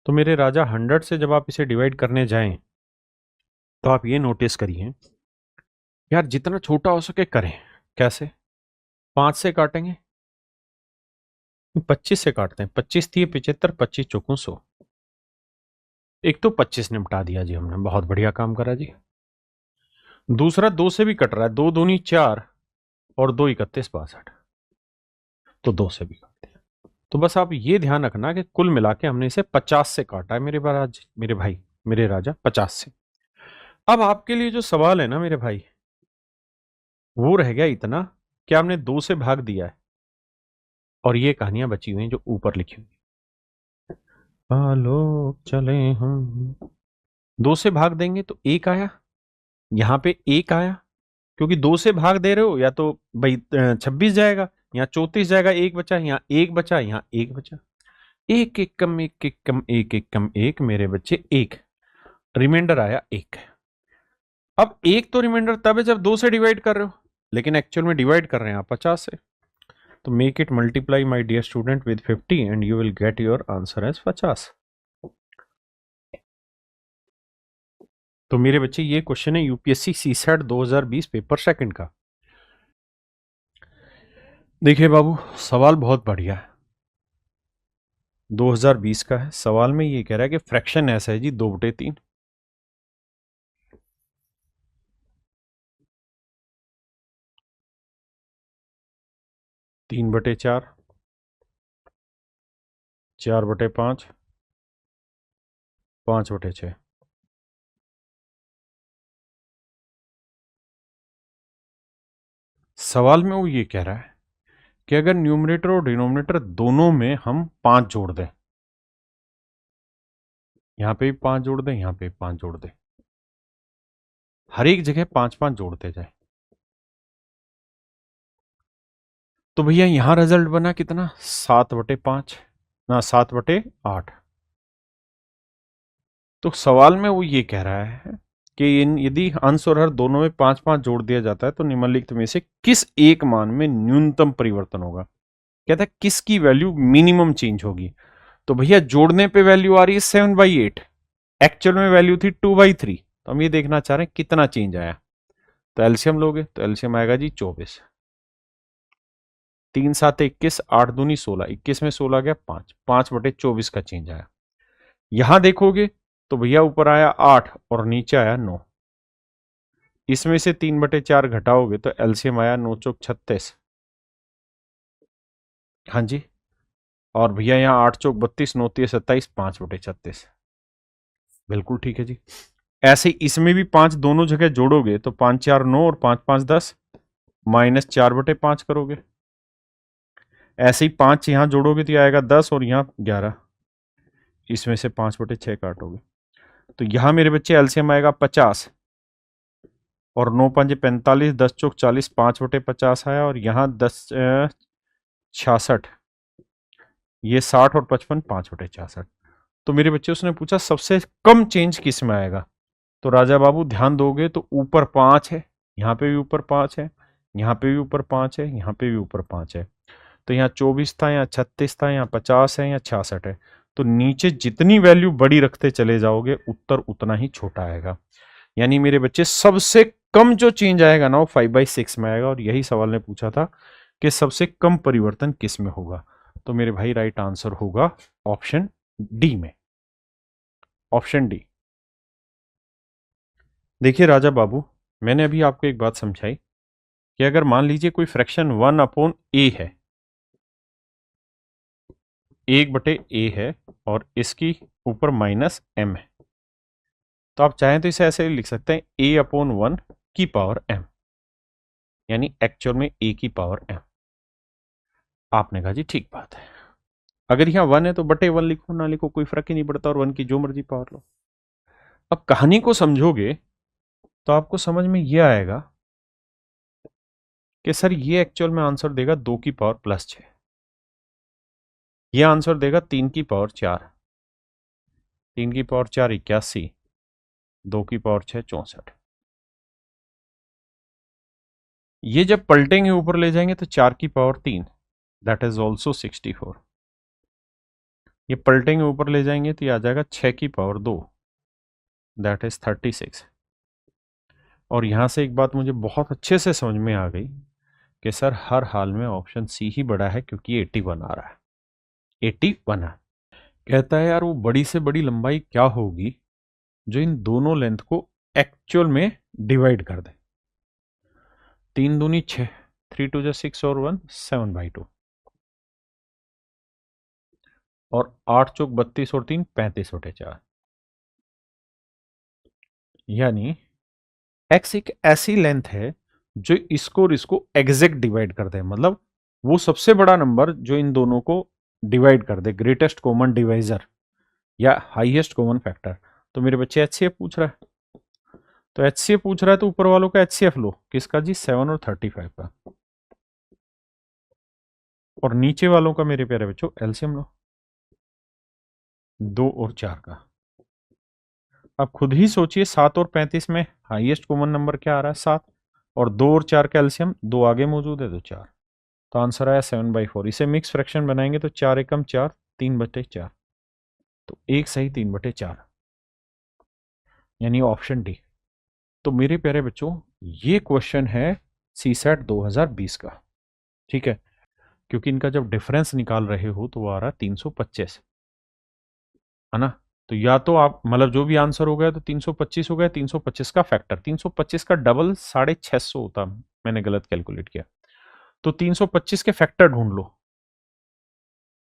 तो मेरे राजा 100 से जब आप इसे डिवाइड करने जाएं तो आप ये नोटिस करिए यार, जितना छोटा हो सके करें। कैसे? 5 से काटेंगे, 25 से काटते हैं। 25 थी 75, 25 चौकों 100। एक तो 25 निपटा दिया जी हमने, बहुत बढ़िया काम करा जी। दूसरा 2 से भी कट रहा है, 2 दूनी 4 और 2 31 62, तो 2 से भी काट दिया। तो बस आप ये ध्यान रखना कि कुल मिला के हमने इसे 50 से काटा है मेरे भाई, मेरे राजा 50 से। अब आपके लिए जो सवाल है ना मेरे भाई, वो रह गया इतना कि आपने 2 से भाग दिया है और ये कहानियां बची हुई हैं जो ऊपर लिखी हुई। आलोक चले हम, 2 से भाग देंगे तो 1 आया, यहां पे 1 आया, क्योंकि 2 से भाग दे रहे हो या तो भाई 26 जाएगा, यहाँ 34 जाएगा, 1 बचा, यहाँ 1 बचा, यहाँ 1 बचा। एक एक कम, एक एक कम, एक एक कम, एक मेरे बच्चे 1, रिमाइंडर आया 1। अब 1 तो रिमाइंडर तब है जब 2 से डिवाइड कर रहे हो, लेकिन एक्चुअल में डिवाइड कर रहे हैं आप 50 से। तो make it multiply my dear student with 50 and you will get your answer as 50। तो मेरे बच्चे ये क्वेश्चन है यूपीएससी सीसैट 2020 पेपर सेकंड का। देखिए बाबू, सवाल बहुत बढ़िया है, 2020 का है। सवाल में ये कह रहा है कि फ्रैक्शन ऐसा है जी 2/3, 3/4, 4/5, 5/6। सवाल में वो ये कह रहा है कि अगर न्यूमरेटर और डिनोमिनेटर दोनों में हम 5 जोड़ दें, यहां पे भी 5 जोड़ दें, यहां पे भी 5 जोड़ दें, हर एक जगह 5-5 जोड़ते जाए, तो भैया यहां रिजल्ट बना कितना, 7/5 ना 7/8। तो सवाल में वो ये कह रहा है कि इन यदि अंश और हर दोनों में 5-5 जोड़ दिया जाता है तो निम्नलिखित में से किस एक मान में न्यूनतम परिवर्तन होगा। कहता है किसकी वैल्यू मिनिमम चेंज होगी। तो भैया जोड़ने पे वैल्यू आ रही है 7/8, एक्चुअल में वैल्यू थी 2/3, तो हम ये देखना चाह रहे हैं कितना चेंज आया। तो एलसीएम लोगे तो एलसीएम आएगा जी 24, 3 7 21, 8 दूनी 16, 21 में 16 गया 5, 5/24 का चेंज आया। यहां देखोगे तो भैया ऊपर आया 8 और नीचे आया 9, इसमें से 3/4 घटाओगे तो एलसीएम आया 9 चौक 36। हाँ जी, और भैया यहाँ 8 चौक 32, 9 तिया 27, 5/36। बिल्कुल ठीक है जी। ऐसे इसमें भी 5 दोनों जगह जोड़ोगे तो 5 4 9 और 5 5 10, माइनस 4/5 करोगे। ऐसे ही 5 यहां जोड़ोगे तो आएगा 10 और यहाँ 11, इसमें से 5/6 काटोगे तो यहां मेरे बच्चे एलसीएम आएगा 50 और 9 5 45, 10 चौक 40, 5/50 आया, और यहाँ 10 66, ये 60 और 55, 5/66। तो मेरे बच्चे उसने पूछा सबसे कम चेंज किस में आएगा। तो राजा बाबू ध्यान दोगे तो ऊपर 5 है, यहाँ पे भी ऊपर 5 है, यहाँ पे भी ऊपर 5 है, यहाँ पे भी ऊपर 5 है। तो यहाँ 24 था, यहाँ 36 था, यहाँ 50 है, यहाँ 66 है। तो नीचे जितनी वैल्यू बड़ी रखते चले जाओगे उत्तर उतना ही छोटा आएगा। यानी मेरे बच्चे सबसे कम जो चेंज आएगा ना वो 5/6 में आएगा, और यही सवाल ने पूछा था कि सबसे कम परिवर्तन किस में होगा। तो मेरे भाई राइट आंसर होगा ऑप्शन डी में, ऑप्शन डी। देखिए राजा बाबू, मैंने अभी आपको एक बात समझाई कि अगर मान लीजिए कोई फ्रैक्शन 1/a है, 1/a है, और इसकी ऊपर -m है, तो आप चाहें तो इसे ऐसे लिख सकते हैं a/1 की पावर m, यानी एक्चुअल में a की पावर m। आपने कहा जी ठीक बात है, अगर यहाँ 1 है तो बटे 1 लिखो, ना लिखो कोई फर्क ही नहीं पड़ता, और 1 की जो मर्जी पावर लो। अब कहानी को समझोगे तो आपको समझ में यह आएगा कि सर ये एक्चुअल में आंसर देगा 2 की पावर +6, ये आंसर देगा 3 की पावर 4, 3 की पावर 4 81, 2 की पावर 6 64। ये जब पलटेंगे ऊपर ले जाएंगे तो 4 की पावर 3, दैट इज ऑल्सो 64। ये पलटेंगे ऊपर ले जाएंगे तो ये आ जाएगा 6 की पावर 2, दैट इज 36। और यहाँ से एक बात मुझे बहुत अच्छे से समझ में आ गई कि सर हर हाल में ऑप्शन सी ही बड़ा है, क्योंकि ये 81 आ रहा है, 81 है। कहता है यार वो बड़ी से बड़ी लंबाई क्या होगी जो इन दोनों लेंथ को एक्चुअल में डिवाइड कर दे। 3 दूनी 6, 3 टू 6 और 1 7/2, और 8 चौक 32 और 3 35 बटे 4। यानी x एक ऐसी लेंथ है जो इसको और इसको एग्जैक्ट डिवाइड कर दे, मतलब वो सबसे बड़ा नंबर जो इन दोनों को डिवाइड कर दे, ग्रेटेस्ट कॉमन डिवाइजर या हाईएस्ट कॉमन फैक्टर। तो मेरे बच्चे एचसीएफ पूछ रहा है, तो एचसीएफ पूछ रहा है तो ऊपर वालों का एचसीएफ लो, किसका जी 7 और 35 का, और नीचे वालों का मेरे प्यारे बच्चों एलसीएम लो 2 और 4 का। अब खुद ही सोचिए 7 और 35 में हाईएस्ट कॉमन नंबर क्या आ रहा है 7, और 2 और 4 का एलसीएम 2 आगे मौजूद है तो 4, तो आंसर आया 7/4। इसे मिक्स फ्रैक्शन बनाएंगे तो 4 एकम 4, 3/4, तो 1 सही 3/4, यानी ऑप्शन डी। तो मेरे प्यारे बच्चों ये क्वेश्चन है सीसैट 2020 का, ठीक है, क्योंकि इनका जब डिफरेंस निकाल रहे हो तो वो आ रहा है 325, है ना। तो या तो आप मतलब जो भी आंसर हो गया तो 325 हो गया, 325 का फैक्टर, 325 का डबल 650 होता, मैंने गलत कैलकुलेट किया, तो 325 के फैक्टर ढूंढ लो।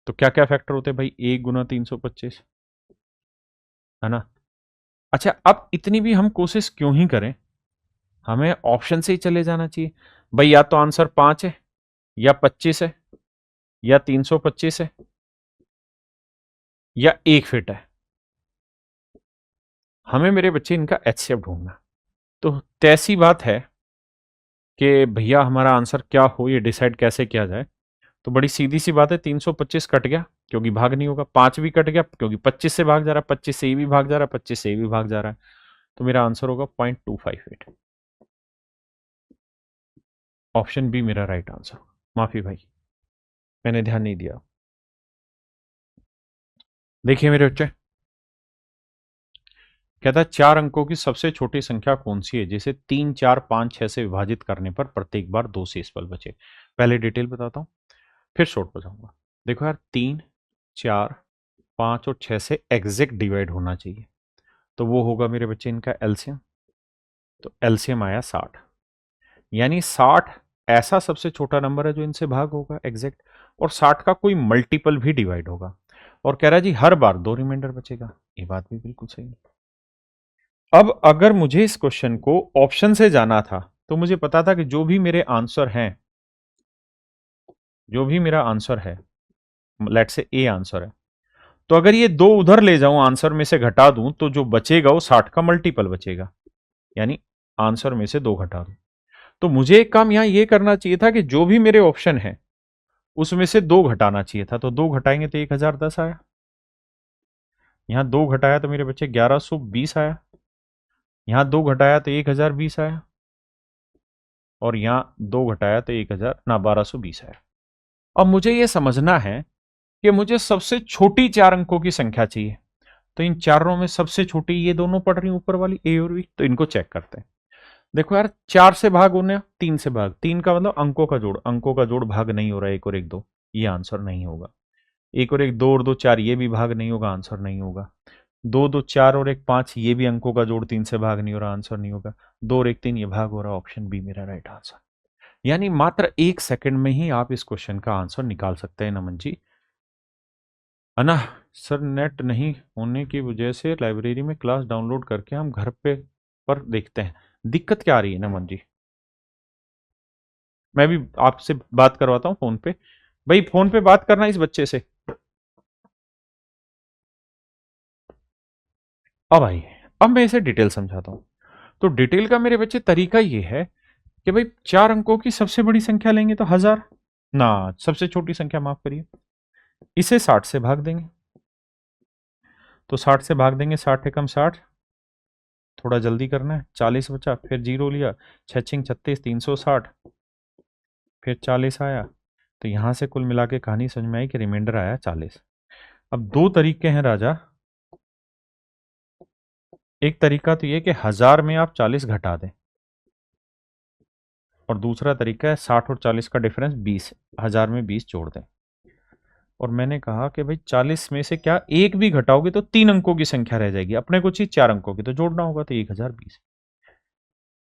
तो क्या क्या फैक्टर होते हैं भाई, 1 गुना 325, है ना। अच्छा अब इतनी भी हम कोशिश क्यों ही करें, हमें ऑप्शन से ही चले जाना चाहिए भाई, या तो आंसर 5 है या 25 है या 325 है या 1 फिट है, हमें मेरे बच्चे इनका एचसीएफ ढूंढना। तो तैसी बात है कि भैया हमारा आंसर क्या हो ये डिसाइड कैसे किया जाए। तो बड़ी सीधी सी बात है, 325 कट गया क्योंकि भाग नहीं होगा, 5 भी कट गया क्योंकि 25 से भाग जा रहा है, 25 से ये भी भाग जा रहा है, 25 से ये भी भाग जा रहा है, तो मेरा आंसर होगा 0.258। ऑप्शन बी मेरा राइट आंसर। माफी भाई मैंने ध्यान नहीं दिया। देखिए मेरे बच्चे, कहता है 4 अंकों की सबसे छोटी संख्या कौन सी है जिसे 3, 4, 5, 6 से विभाजित करने पर प्रत्येक बार 2 शेष बल बचे। पहले डिटेल बताता हूं फिर शॉर्ट बताऊंगा। देखो यार 3, 4, 5 और 6 से एग्जैक्ट डिवाइड होना चाहिए, तो वो होगा मेरे बच्चे इनका एलसीएम, तो एलसीएम आया 60, यानी 60 ऐसा सबसे छोटा नंबर है जो इनसे भाग होगा एग्जैक्ट, और 60 का कोई मल्टीपल भी डिवाइड होगा, और कह रहा है जी हर बार 2 रिमाइंडर बचेगा, ये बात भी बिल्कुल सही है। अब अगर मुझे इस क्वेश्चन को ऑप्शन से जाना था तो मुझे पता था कि जो भी मेरे आंसर हैं, जो भी मेरा आंसर है, लेट से ए आंसर है, तो अगर ये 2 उधर ले जाऊं आंसर में से घटा दूं तो जो बचेगा वो 60 का मल्टीपल बचेगा, यानी आंसर में से 2 घटा दूं। तो मुझे एक काम यहां ये करना चाहिए था कि जो भी मेरे ऑप्शन है उसमें से 2 घटाना चाहिए था, तो 2 घटाएंगे तो 1010 आया, यहां 2 घटाया तो मेरे बच्चे 1120 आया, यहां 2 घटाया तो 1020 आया, और यहां 2 घटाया तो 1220 आया। अब मुझे यह समझना है कि मुझे सबसे छोटी 4 अंकों की संख्या चाहिए, तो इन चारों में सबसे छोटी ये दोनों पड़ रही ऊपर वाली ए और बी, तो इनको चेक करते हैं। देखो यार 4 से भाग होने 3 से भाग, 3 का मतलब अंकों का जोड़, अंकों का जोड़ भाग नहीं हो रहा है, 1 और 1 2, ये आंसर नहीं होगा। 1 और 1 2 और 2 4, ये भी भाग नहीं होगा, आंसर नहीं होगा। 2 2 4 और 1 5, ये भी अंकों का जोड़ 3 से भाग नहीं हो रहा, आंसर नहीं होगा। 2 और 1 3, ये भाग हो रहा, ऑप्शन बी मेरा राइट आंसर। यानी मात्र 1 सेकंड में ही आप इस क्वेश्चन का आंसर निकाल सकते हैं नमन जी, है ना। सर नेट नहीं होने की वजह से लाइब्रेरी में क्लास डाउनलोड करके हम घर पे पर देखते हैं, दिक्कत क्या आ रही है नमन जी। मैं भी आपसे बात करवाता हूँ फोन पे, भाई फोन पे बात करना इस बच्चे से। अब आइए, अब मैं इसे डिटेल समझाता हूँ। तो डिटेल का मेरे बच्चे तरीका ये है कि भाई 4 अंकों की सबसे बड़ी संख्या लेंगे तो 1000, ना सबसे छोटी संख्या माफ करिए, इसे 60 से भाग देंगे, तो 60 से भाग देंगे, 60 एकम 60, थोड़ा जल्दी करना है, 40 बचा, फिर जीरो लिया, 6 36 360, फिर 40 आया, तो यहां से कुल मिला के कहानी समझ में आई कि रिमाइंडर आया 40। अब दो तरीके हैं राजा। एक तरीका तो ये कि 1000 में आप 40 घटा दें, और दूसरा तरीका है 60 और 40 का डिफरेंस 20, 1000 में 20 जोड़ दें। और मैंने कहा कि भाई 40 में से क्या एक भी घटाओगे तो 3 अंकों की संख्या रह जाएगी, अपने को चाहिए 4 अंकों की, तो जोड़ना होगा, तो 1020।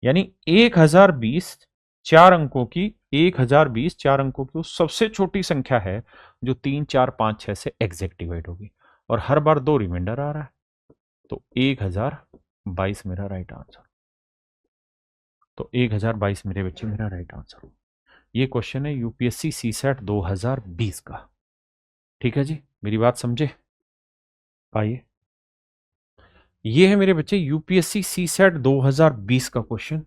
यानी 1020 4 अंकों की, 1020 4 अंकों की वो सबसे छोटी संख्या है जो 3 4 5 6 से एग्जैक्ट डिवाइड होगी, और हर बार 2 रिमाइंडर आ रहा है, तो 1022 मेरा राइट आंसर। तो 1022 मेरे बच्चे मेरा राइट आंसर। ये क्वेश्चन है यूपीएससी सीसेट 2020 का। ठीक है जी, मेरी बात समझे? आइए, ये है मेरे बच्चे यूपीएससी सीसेट 2020 का क्वेश्चन।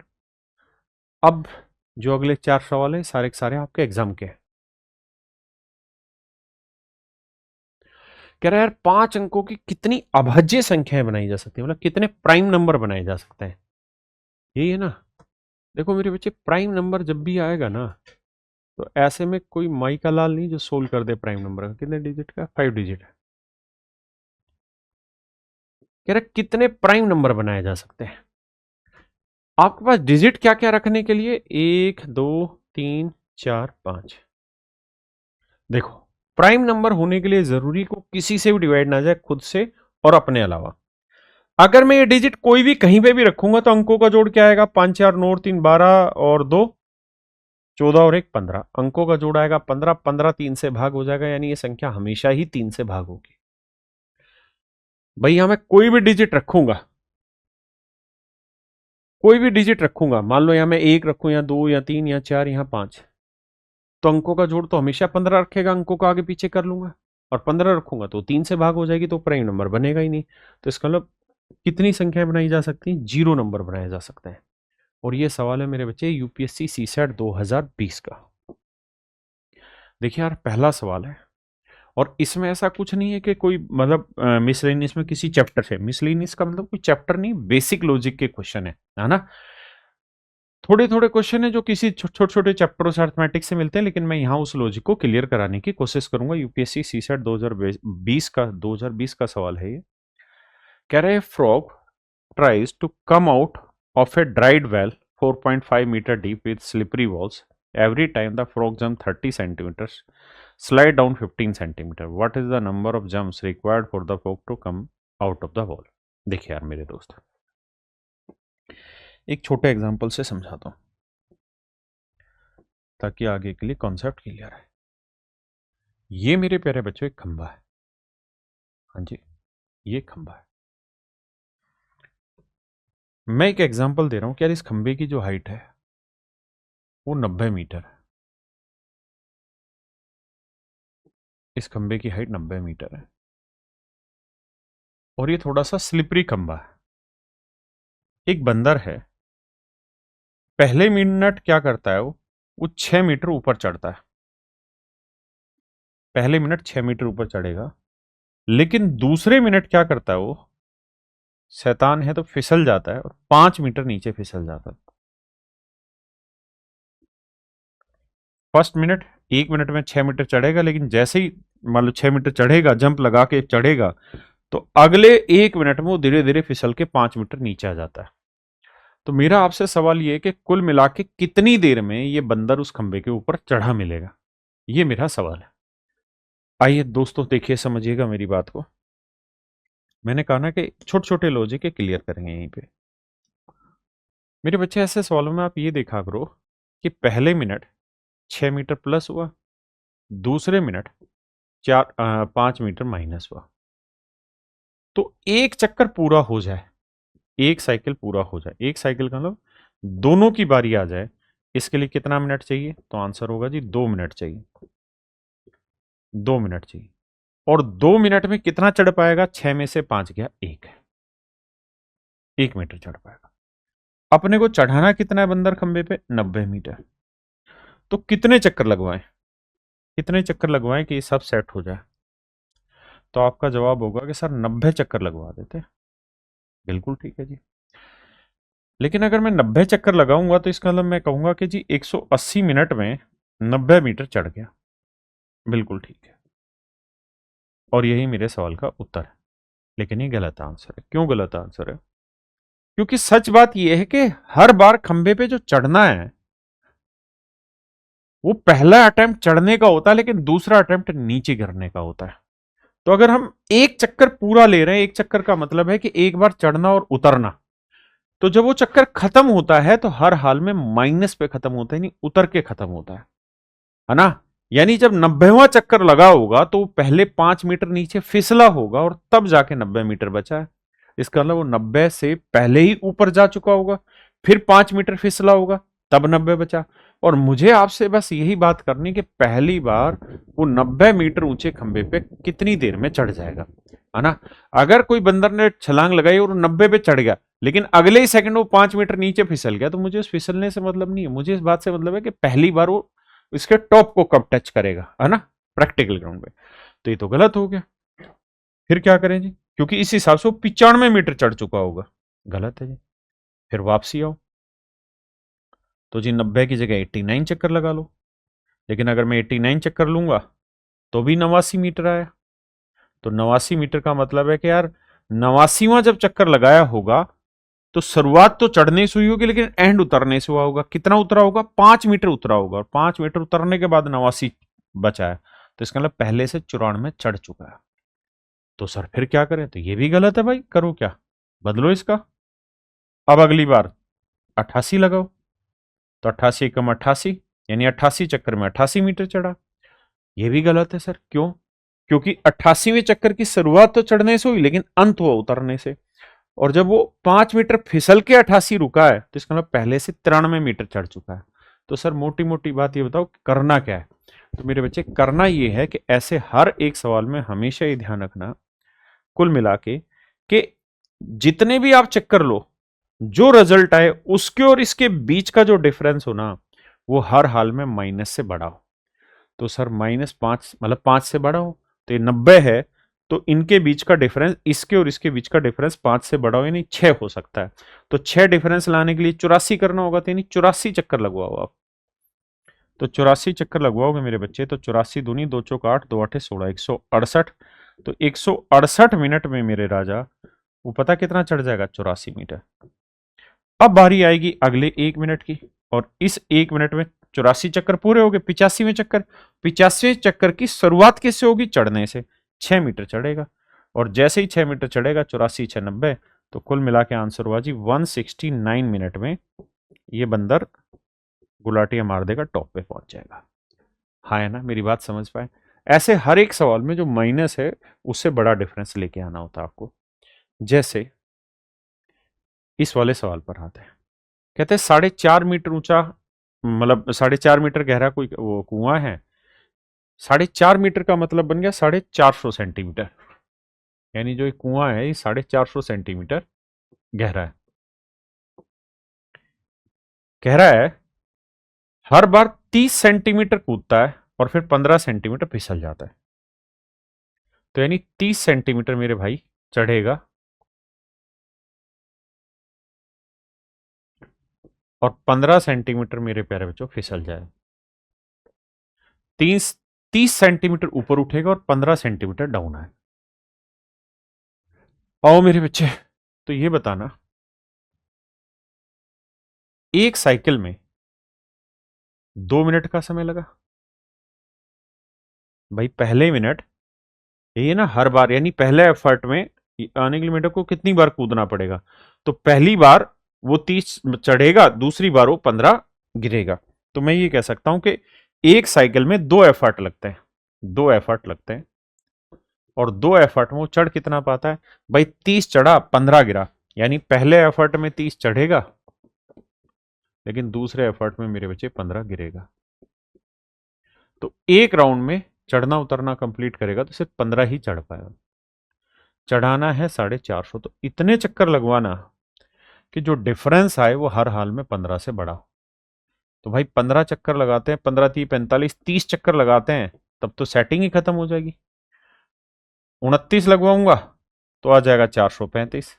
अब जो अगले 4 सवाल है सारे के सारे आपके एग्जाम के हैं। कह रहा है यार 5 अंकों की कितनी अभाज्य संख्याएं बनाई जा सकती है, मतलब कितने प्राइम नंबर बनाए जा सकते हैं, यही है ना। देखो मेरे बच्चे, प्राइम नंबर जब भी आएगा ना, तो ऐसे में कोई माई का लाल नहीं जो सोल्व कर दे प्राइम नंबर का। कितने डिजिट का? 5 डिजिट है। कह रहा कितने प्राइम नंबर बनाए जा सकते हैं। आपके पास डिजिट क्या क्या रखने के लिए? 1 2 3 4 5। देखो, प्राइम नंबर होने के लिए जरूरी को किसी से भी डिवाइड ना जाए, खुद से और अपने अलावा। अगर मैं ये डिजिट कोई भी कहीं पे भी रखूंगा तो अंकों का जोड़ क्या आएगा? 5 4 9 3 12 और 2 14 और 1 15। अंकों का जोड़ आएगा 15, 15 3 से भाग हो जाएगा, यानी ये संख्या हमेशा ही 3 से भाग होगी। भाई यहां मैं कोई भी डिजिट रखूंगा, कोई भी डिजिट रखूंगा, मान लो यहां मैं 1 रखूं, या 2 या 3 या 4 या 5, तो अंकों का जोड़ तो हमेशा 15 रखेगा, अंकों का आगे पीछे कर लूंगा, और 15 रखूंगा तो 3 से भाग हो जाएगी, तो प्राइम नंबर बनेगा ही नहीं। तो इसका मतलब कितनी संख्याएं बनाई जा सकती हैं? 0 नंबर बनाए जा सकते हैं। और ये सवाल है मेरे बच्चे यूपीएससी सीसेट 2020 का। देखिए यार, पहला सवाल है, और इसमें ऐसा कुछ नहीं है कि कोई मतलब मिसलेनियस में किसी चैप्टर से, मिसलेनियस का मतलब कोई चैप्टर नहीं, बेसिक लॉजिक के क्वेश्चन है ना। थोड़े थोड़े क्वेश्चन है जो किसी छोटे छोटे चैप्टरों से अर्थमेटिक्स से मिलते हैं, लेकिन मैं यहाँ उस लॉजिक को क्लियर कराने की कोशिश करूंगा। यूपीएससी सीसेट 2020 का सवाल है ये। कह रहे frog tries to come out of a dried well 4.5 metre deep with slippery walls. Every time the frog jump 30 centimetres, slide down 15 centimeter. What is the number of jumps required for the frog to come out of the wall? देखिए यार मेरे दोस्त, एक छोटे example से समझाता हूं ताकि आगे के लिए कॉन्सेप्ट क्लियर है। ये मेरे प्यारे बच्चों एक खंबा है, हाँ जी, ये खंबा है। मैं एक एग्जांपल दे रहा हूं कि यार इस खंबे की जो हाइट है वो 90 मीटर है। इस खंबे की हाइट 90 मीटर है, और ये थोड़ा सा स्लिपरी खंबा है। एक बंदर है, पहले मिनट क्या करता है, वो 6 मीटर ऊपर चढ़ता है। पहले मिनट 6 मीटर ऊपर चढ़ेगा, लेकिन दूसरे मिनट क्या करता है, वो शैतान है तो फिसल जाता है और 5 मीटर नीचे फिसल जाता है। फर्स्ट मिनट, 1 मिनट में 6 मीटर चढ़ेगा, लेकिन जैसे ही मान लो 6 मीटर चढ़ेगा, जंप लगा के चढ़ेगा, तो अगले 1 मिनट में वो धीरे धीरे फिसल के 5 मीटर नीचे आ जाता है। तो मेरा आपसे सवाल ये है कि कुल मिला के कितनी देर में ये बंदर उस खंबे के ऊपर चढ़ा मिलेगा, ये मेरा सवाल है। आइए दोस्तों, देखिए समझिएगा मेरी बात को। मैंने कहा ना कि छोटे छोटे लॉजिक के क्लियर करेंगे यहीं पे। मेरे बच्चे, ऐसे सवालों में आप ये देखा करो कि पहले मिनट 6 मीटर प्लस हुआ, दूसरे मिनट 5 मीटर माइनस हुआ, तो एक चक्कर पूरा हो जाए, एक साइकिल पूरा हो जाए, एक साइकिल का मतलब दोनों की बारी आ जाए, इसके लिए कितना मिनट चाहिए? तो आंसर होगा जी 2 मिनट चाहिए। 2 मिनट चाहिए, और 2 मिनट में कितना चढ़ पाएगा? 6 में से 5 गया 1, 1 मीटर चढ़ पाएगा। अपने को चढ़ाना कितना है बंदर खंबे पे? 90 मीटर। तो कितने चक्कर लगवाएं, कितने चक्कर लगवाएं कि ये सब सेट हो जाए? तो आपका जवाब होगा कि सर 90 चक्कर लगवा देते। बिल्कुल ठीक है जी। लेकिन अगर मैं 90 चक्कर लगाऊंगा तो इसका मतलब मैं कहूंगा कि जी 180 मिनट में 90 मीटर चढ़ गया। बिल्कुल ठीक है, और यही मेरे सवाल का उत्तर है। लेकिन ये गलत आंसर है। क्यों गलत आंसर है? क्योंकि सच बात यह है कि हर बार खंबे पे जो चढ़ना है वो पहला अटेम्प्ट चढ़ने का होता है, लेकिन दूसरा अटेम्प्ट नीचे गिरने का होता है। तो अगर हम एक चक्कर पूरा ले रहे हैं, एक चक्कर का मतलब है कि एक बार चढ़ना और उतरना, तो जब वो चक्कर खत्म होता है तो हर हाल में माइनस पे खत्म होता है, नहीं उतर के खत्म होता है ना। यानी जब 90वां चक्कर लगा होगा तो वो पहले 5 मीटर नीचे फिसला होगा और तब जाके 90 मीटर बचा है। इसका मतलब वो 90 से पहले ही ऊपर जा चुका होगा, फिर 5 मीटर फिसला होगा, तब 90 बचा। और मुझे आपसे बस यही बात करनी कि पहली बार वो 90 मीटर ऊंचे खंबे पे कितनी देर में चढ़ जाएगा, है ना। अगर कोई बंदर ने छलांग लगाई और 90 पे चढ़ गया, लेकिन अगले ही सेकंड वो 5 मीटर नीचे फिसल गया, तो मुझे उस फिसलने से मतलब नहीं है। मुझे इस बात से मतलब है कि पहली बार वो इसके टॉप को कब टच करेगा, है ना, प्रैक्टिकल ग्राउंड पे। तो ये तो गलत हो गया। फिर क्या करें जी? क्योंकि इस हिसाब से वो 95 मीटर चढ़ चुका होगा। गलत है जी। फिर वापसी आओ, तो जी 90 की जगह 89 चक्कर लगा लो। लेकिन अगर मैं 89 चक्कर लूंगा तो भी 89 मीटर आया। तो 89 मीटर का मतलब है कि यार 89वां जब चक्कर लगाया होगा तो शुरुआत तो चढ़ने से हुई होगी, लेकिन एंड उतरने से हुआ होगा। कितना उतरा होगा? 5 मीटर उतरा होगा, और 5 मीटर उतरने के बाद 89 बचा है। तो इसका मतलब पहले से 94 चढ़ चुका है। तो सर फिर क्या करें? तो ये भी गलत है भाई। करो क्या? बदलो इसका। अब अगली बार 88 लगाओ। तो 88 कम 88, यानी 88 चक्कर में 88 मीटर चढ़ा। ये भी गलत है सर। क्यों? क्योंकि 88वें चक्कर की शुरुआत तो चढ़ने से हुई, लेकिन अंत हुआ उतरने से। और जब वो 5 मीटर फिसल के 88 रुका है, तो इसका मतलब पहले से 93 मीटर चढ़ चुका है। तो सर मोटी मोटी बात ये बताओ, करना क्या है? तो मेरे बच्चे, करना ये है कि ऐसे हर एक सवाल में हमेशा ये ध्यान रखना, कुल मिला के, कि जितने भी आप चेक कर लो, जो रिजल्ट आए उसके और इसके बीच का जो डिफरेंस हो ना, वो हर हाल में माइनस से बड़ा हो। तो सर -5 मतलब 5 से बड़ा हो। तो ये 90 है, तो इनके बीच का डिफरेंस, इसके और इसके बीच का डिफरेंस 5 से बड़ा हो, यानी 6 हो सकता है। तो 6 डिफरेंस लाने के लिए 84 करना होगा, तो यानी 84 चक्कर लगवाओ आप। तो 84 चक्कर लगवाओगे मेरे बच्चे, तो 84 दूनी 2 चौक 8, 2 8 16, 168। तो 168 मिनट में मेरे राजा वो पता कितना चढ़ जाएगा? 84 मीटर। अब बारी आएगी अगले 1 मिनट की, और इस 1 मिनट में 84 चक्कर पूरे हो गए। 85वें चक्कर, 85वें चक्कर की शुरुआत किससे होगी? चढ़ने से। 6 मीटर चढ़ेगा, और जैसे ही 6 मीटर चढ़ेगा, 84 6 90, तो कुल मिला के आंसर हुआ जी 169 मिनट में ये बंदर गुलाटियां मार देगा, टॉप पे पहुंच जाएगा। हाँ है ना? मेरी बात समझ पाए? ऐसे हर एक सवाल में जो माइनस है उससे बड़ा डिफरेंस लेके आना होता है आपको। जैसे इस वाले सवाल पर आते हैं। कहते हैं 4.5 मीटर ऊंचा, मतलब 4.5 मीटर गहरा कोई वो कुआं है। 4.5 मीटर का मतलब बन गया 450 सेंटीमीटर। यानी जो ये कुआं है ये 450 सेंटीमीटर गहरा है। कह रहा है हर बार 30 सेंटीमीटर कूदता है और फिर 15 सेंटीमीटर फिसल जाता है। तो यानी 30 सेंटीमीटर मेरे भाई चढ़ेगा और 15 सेंटीमीटर मेरे प्यारे बच्चों फिसल जाए। 30 सेंटीमीटर ऊपर उठेगा और 15 सेंटीमीटर डाउन आए। आओ मेरे बच्चे, तो ये बताना, एक साइकिल में 2 मिनट का समय लगा। भाई पहले मिनट, ये ना हर बार, यानी पहले एफर्ट में आने के लिए मेरे को कितनी बार कूदना पड़ेगा? तो पहली बार वो 30 चढ़ेगा, दूसरी बार वो 15 गिरेगा। तो मैं ये कह सकता हूं कि एक साइकिल में 2 एफर्ट लगते हैं। 2 एफर्ट लगते हैं, और 2 एफर्ट में वो चढ़ कितना पाता है? भाई 30 चढ़ा, 15 गिरा। यानी पहले एफर्ट में 30 चढ़ेगा, लेकिन दूसरे एफर्ट में मेरे बच्चे 15 गिरेगा। तो एक राउंड में चढ़ना उतरना कंप्लीट करेगा तो सिर्फ 15 ही चढ़ पाएगा। चढ़ाना है 450, तो इतने चक्कर लगवाना कि जो डिफरेंस आए वो हर हाल में 15 से बड़ा हो। तो भाई 15 चक्कर लगाते हैं, 15 3 45, 30 चक्कर लगाते हैं, तब तो सेटिंग ही खत्म हो जाएगी। 29 लगवाऊंगा तो आ जाएगा 435।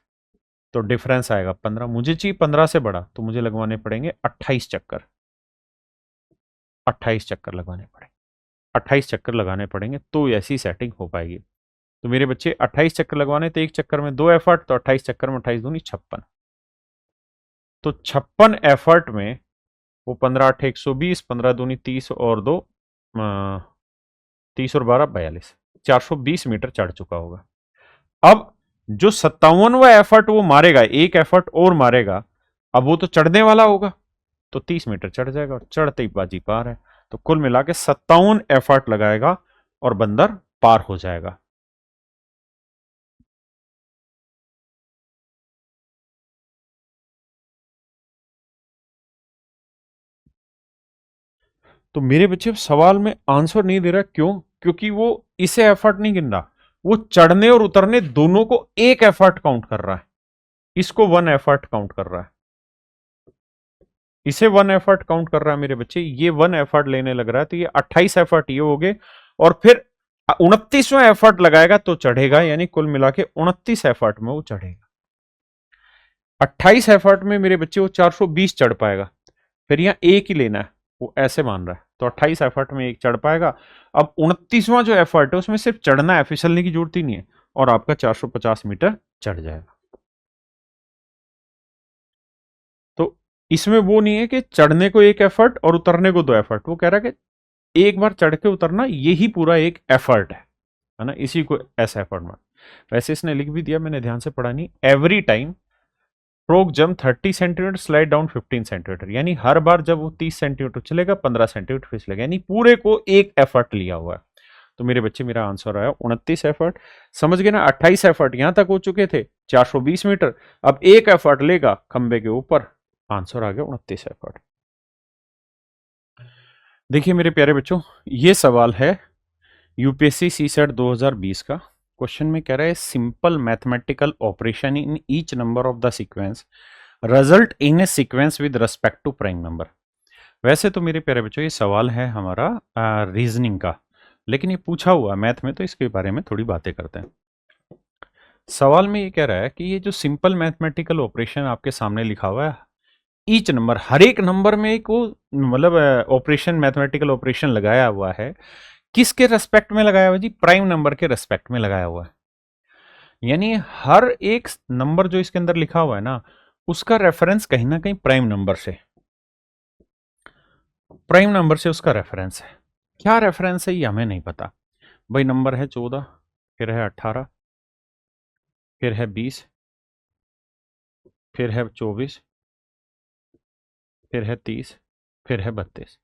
तो डिफरेंस आएगा 15। मुझे चाहिए 15 से बड़ा, तो मुझे लगवाने पड़ेंगे 28 चक्कर। 28 चक्कर लगवाने पड़ेंगे। 28 चक्कर लगाने पड़ेंगे तो ऐसी सेटिंग हो पाएगी। तो मेरे बच्चे 28 चक्कर लगवाने तो एक चक्कर में 2 एफर्ट, तो 28 चक्कर में 28 दूनी 56। तो 56 एफर्ट में वो 15 8 120, 15 दूनी 30 और 2 30 और 12 42, 420 मीटर चढ़ चुका होगा। अब जो 57वां एफर्ट वो मारेगा, एक एफर्ट और मारेगा, अब वो तो चढ़ने वाला होगा, तो 30 मीटर चढ़ जाएगा और चढ़ते ही बाजी पार है। तो कुल मिला के 57 एफर्ट लगाएगा और बंदर पार हो जाएगा। तो मेरे बच्चे सवाल में आंसर नहीं दे रहा, क्यों? क्योंकि वो इसे एफर्ट नहीं गिन रहा, वो चढ़ने और उतरने दोनों को एक एफर्ट काउंट कर रहा है। इसको 1 एफर्ट काउंट कर रहा है, इसे 1 एफर्ट काउंट कर रहा है मेरे बच्चे। ये 1 एफर्ट लेने लग रहा है, तो ये 28 एफर्ट ये हो गए, और फिर 29वां एफर्ट लगाएगा तो चढ़ेगा, यानी कुल मिला के 29 एफर्ट में वो चढ़ेगा। 28 एफर्ट में मेरे बच्चे वो 420 चढ़ पाएगा। फिर यहां एक ही लेना है, वो ऐसे मान रहा है, तो 28 एफर्ट में एक चढ़ पाएगा। अब 29वां जो एफर्ट है उसमें सिर्फ चढ़ना है, फिसलने की जरूरत ही नहीं है, और आपका 450 मीटर चढ़ जाएगा। तो इसमें वो नहीं है कि चढ़ने को एक एफर्ट और उतरने को 2 एफर्ट, वो कह रहा है कि एक बार चढ़ के उतरना यही पूरा एक एफर्ट है ना, इसी को ऐसा एफर्ट मान। वैसे इसने लिख भी दिया, मैंने ध्यान से पढ़ा नहीं। Every time frog jump 30 centimetre, slide down 15 centimetre, यानी हर बार जब वो 30 सेंटीमीटर चलेगा 15 सेंटीमीटर फिसलेगा, यानी पूरे को एक एफर्ट लिया हुआ है। तो मेरे बच्चे मेरा आंसर आया 29 एफर्ट। समझ गए ना? 28 एफर्ट यहां तक हो चुके थे, 420 मीटर। अब एक एफर्ट लेगा खंबे के ऊपर, आंसर आ गया 29 एफर्ट। देखिए मेरे प्यारे बच्चों, ये सवाल है यूपीएससी सीसेट 2020 का। क्वेश्चन में कह रहा है simple mathematical operation in each number of the sequence result in a sequence with respect to prime number. वैसे तो मेरे प्यारे बच्चों ये सवाल है हमारा रीजनिंग का, लेकिन ये पूछा हुआ मैथ में, तो इसके बारे में थोड़ी बातें करते हैं। सवाल में ये कह रहा है कि ये जो सिंपल मैथमेटिकल ऑपरेशन आपके सामने लिखा हुआ है, ईच नंबर, हर एक नंबर में एक वो मतलब ऑपरेशन, मैथमेटिकल ऑपरेशन लगाया हुआ है। किसके रेस्पेक्ट में लगाया हुआ जी? प्राइम नंबर के रेस्पेक्ट में लगाया हुआ है। यानी हर एक नंबर जो इसके अंदर लिखा हुआ है ना, उसका रेफरेंस कहीं ना कहीं प्राइम नंबर से, प्राइम नंबर से उसका रेफरेंस है। क्या रेफरेंस है ये हमें नहीं पता भाई। नंबर है 14, फिर है 18, फिर है 20, फिर है 24, फिर है 30, फिर है 32।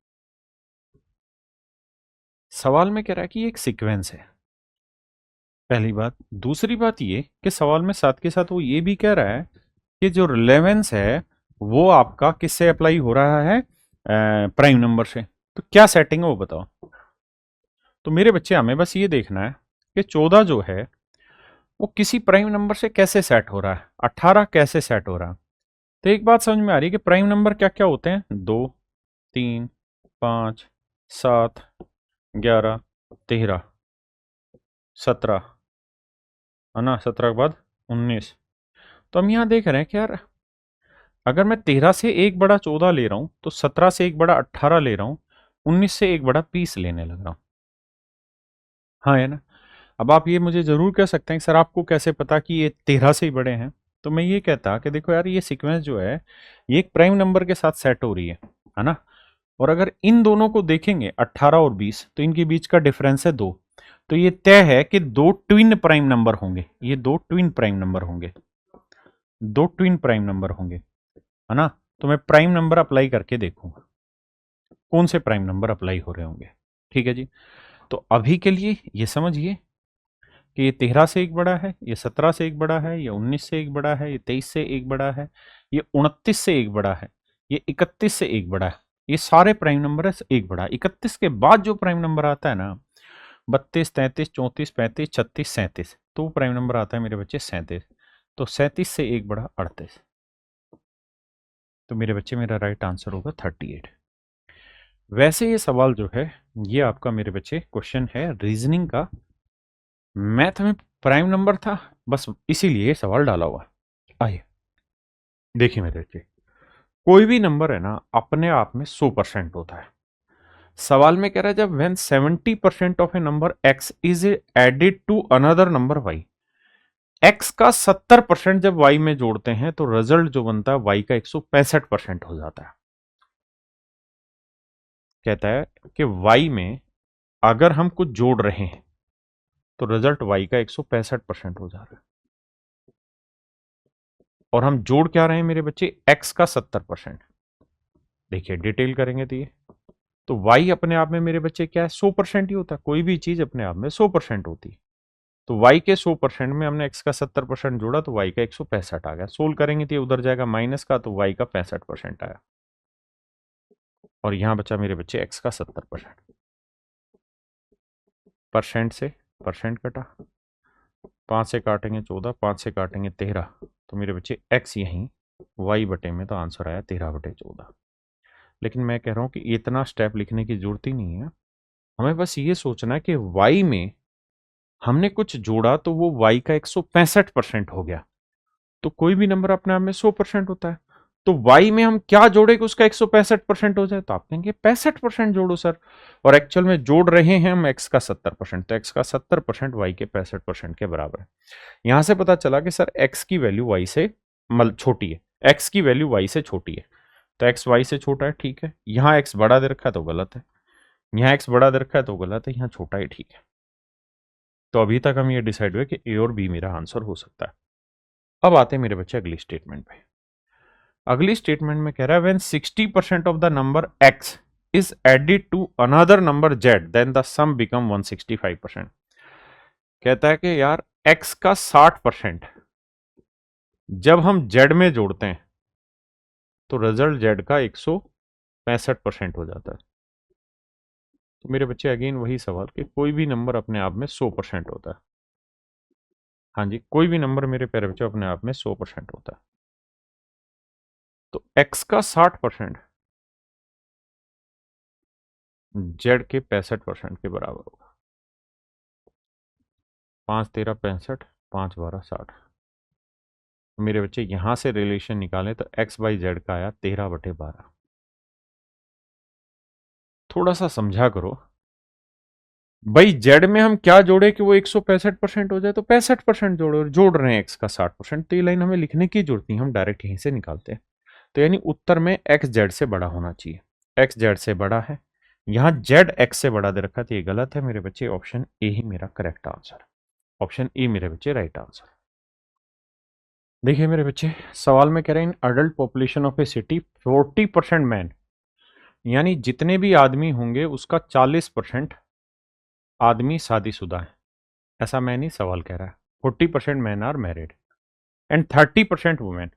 सवाल में कह रहा है कि ये एक सीक्वेंस है, पहली बात। दूसरी बात ये कि सवाल में साथ के साथ वो ये भी कह रहा है कि जो रिलेवेंस है वो आपका किससे अप्लाई हो रहा है? प्राइम नंबर से। तो क्या सेटिंग है वो बताओ। तो मेरे बच्चे हमें बस ये देखना है कि 14 जो है वो किसी प्राइम नंबर से कैसे सेट हो रहा है, 18 कैसे सेट हो रहा है। तो एक बात समझ में आ रही है कि प्राइम नंबर क्या क्या होते हैं? 2, 3, 5, 7, 11, 13, 17, है ना, 17 के बाद 19। तो हम यहाँ देख रहे हैं कि यार अगर मैं 13 से एक बड़ा 14 ले रहा हूं, तो 17 से एक बड़ा 18 ले रहा हूं, 19 से एक बड़ा 20 लेने लग रहा हूं। हाँ है ना? अब आप ये मुझे जरूर कह सकते हैं सर आपको कैसे पता कि ये 13 से ही बड़े हैं। तो मैं ये कहता कि देखो यार, ये सीक्वेंस जो है ये एक प्राइम नंबर के साथ सेट हो रही है ना। और अगर इन दोनों को देखेंगे 18 और 20, तो इनके बीच का डिफरेंस है 2। तो ये तय है कि दो ट्विन प्राइम नंबर होंगे, ये दो ट्विन प्राइम नंबर होंगे, दो ट्विन प्राइम नंबर होंगे, है ना। तो मैं प्राइम नंबर अप्लाई करके देखूंगा कौन से प्राइम नंबर अप्लाई हो रहे होंगे। ठीक है जी। तो अभी के लिए ये समझिए कि ये 13 से एक बड़ा है, ये 17 से एक बड़ा है, ये 19 से एक बड़ा है, ये 23 से एक बड़ा है, ये 29 से एक बड़ा है, ये 31 से एक बड़ा है। ये सारे प्राइम नंबर है एक बड़ा। 31 के बाद जो प्राइम नंबर आता है ना, 32, 33, 34, 35, 36, 37, तो वो प्राइम नंबर आता है मेरे बच्चे 37। तो 37 से एक बड़ा 38। तो मेरे बच्चे मेरा राइट आंसर होगा 38। वैसे ये सवाल जो है ये आपका मेरे बच्चे क्वेश्चन है रीजनिंग का, मैथ में प्राइम नंबर था, बस इसीलिए ये सवाल डाला हुआ। आइए देखिए मेरे बच्चे, कोई भी नंबर है ना अपने आप में 100% होता है। सवाल में कह रहा है जब when 70% of a number x is added to another number y, x का 70% जब y में जोड़ते हैं तो रिजल्ट जो बनता है y का 165% हो जाता है। कहता है कि y में अगर हम कुछ जोड़ रहे हैं तो रिजल्ट y का 165% हो जा रहा है, और हम जोड़ क्या रहे हैं मेरे बच्चे, x का 70%। देखिए डिटेल करेंगे तो ये तो y अपने आप में मेरे बच्चे क्या है, 100% ही होता है। कोई भी चीज अपने आप में 100% होती है। तो y के 100% में हमने x का 70% जोड़ा तो y का 165 आ गया। सोल्व करेंगे तो ये उधर जाएगा माइनस का, तो y का 65% आया, और यहां बचा मेरे बच्चे x का 70%। परसेंट से परसेंट कटा, 5 से काटेंगे 14, 5 से काटेंगे 13, तो मेरे बच्चे x यहीं y बटे में, तो आंसर आया 13/14। लेकिन मैं कह रहा हूं कि इतना स्टेप लिखने की जरूरत ही नहीं है, हमें बस ये सोचना है कि y में हमने कुछ जोड़ा तो वो y का 165% हो गया। तो कोई भी नंबर अपने आप में 100% होता है, तो y में हम क्या जोड़े कि उसका 165% हो जाए, तो आप कहेंगे 65% जोड़ो सर, और एक्चुअल में जोड़ रहे हैं हम x का 70%, तो x का 70% y के 65% के बराबर है। यहां से पता चला कि सर x की वैल्यू y से छोटी है, x की वैल्यू y से छोटी है, तो x y से छोटा है, ठीक है। यहाँ x बड़ा दे रखा है तो गलत है, यहाँ x बड़ा दे रखा है तो गलत है, यहाँ छोटा है, ठीक है। तो अभी तक हम ये डिसाइड हुए कि ए और बी मेरा आंसर हो सकता है। अब आते हैं मेरे बच्चे अगली स्टेटमेंट पे। अगली स्टेटमेंट में कह रहा है when 60% of the number x is added to another number z then the sum become 165%। कहता है कि यार x का 60% जब हम z में जोड़ते हैं तो रिजल्ट z का 165% हो जाता है। तो मेरे बच्चे अगेन वही सवाल कि कोई भी नंबर अपने आप में 100% होता है। हाँ जी, कोई भी नंबर मेरे प्यारे बच्चों अपने आप में 100% होता है। तो x का 60% z के 65% के बराबर होगा। 5 13 65, 5 12 60। मेरे बच्चे यहां से रिलेशन निकालें तो x बाई जेड का आया 13/12। थोड़ा सा समझा करो भाई, जेड में हम क्या जोड़े कि वो 165% हो जाए, तो 65% जोड़ो, जोड़ रहे हैं x का 60%, तो ये लाइन हमें लिखने की जरूरत नहीं, हम डायरेक्ट यहीं से निकालते हैं। तो यानी उत्तर में x जेड से बड़ा होना चाहिए, x जेड से बड़ा है, यहां z x से बड़ा दे रखा, तो ये गलत है मेरे बच्चे, ऑप्शन ए ही मेरा करेक्ट आंसर, ऑप्शन ए मेरे बच्चे राइट आंसर। देखिए मेरे बच्चे सवाल में कह रहे हैं in adult population of A city 40% man, यानी जितने भी आदमी होंगे उसका 40% आदमी शादीशुदा है। ऐसा मैं नहीं, सवाल कह रहा है 40% man are married and 30% women,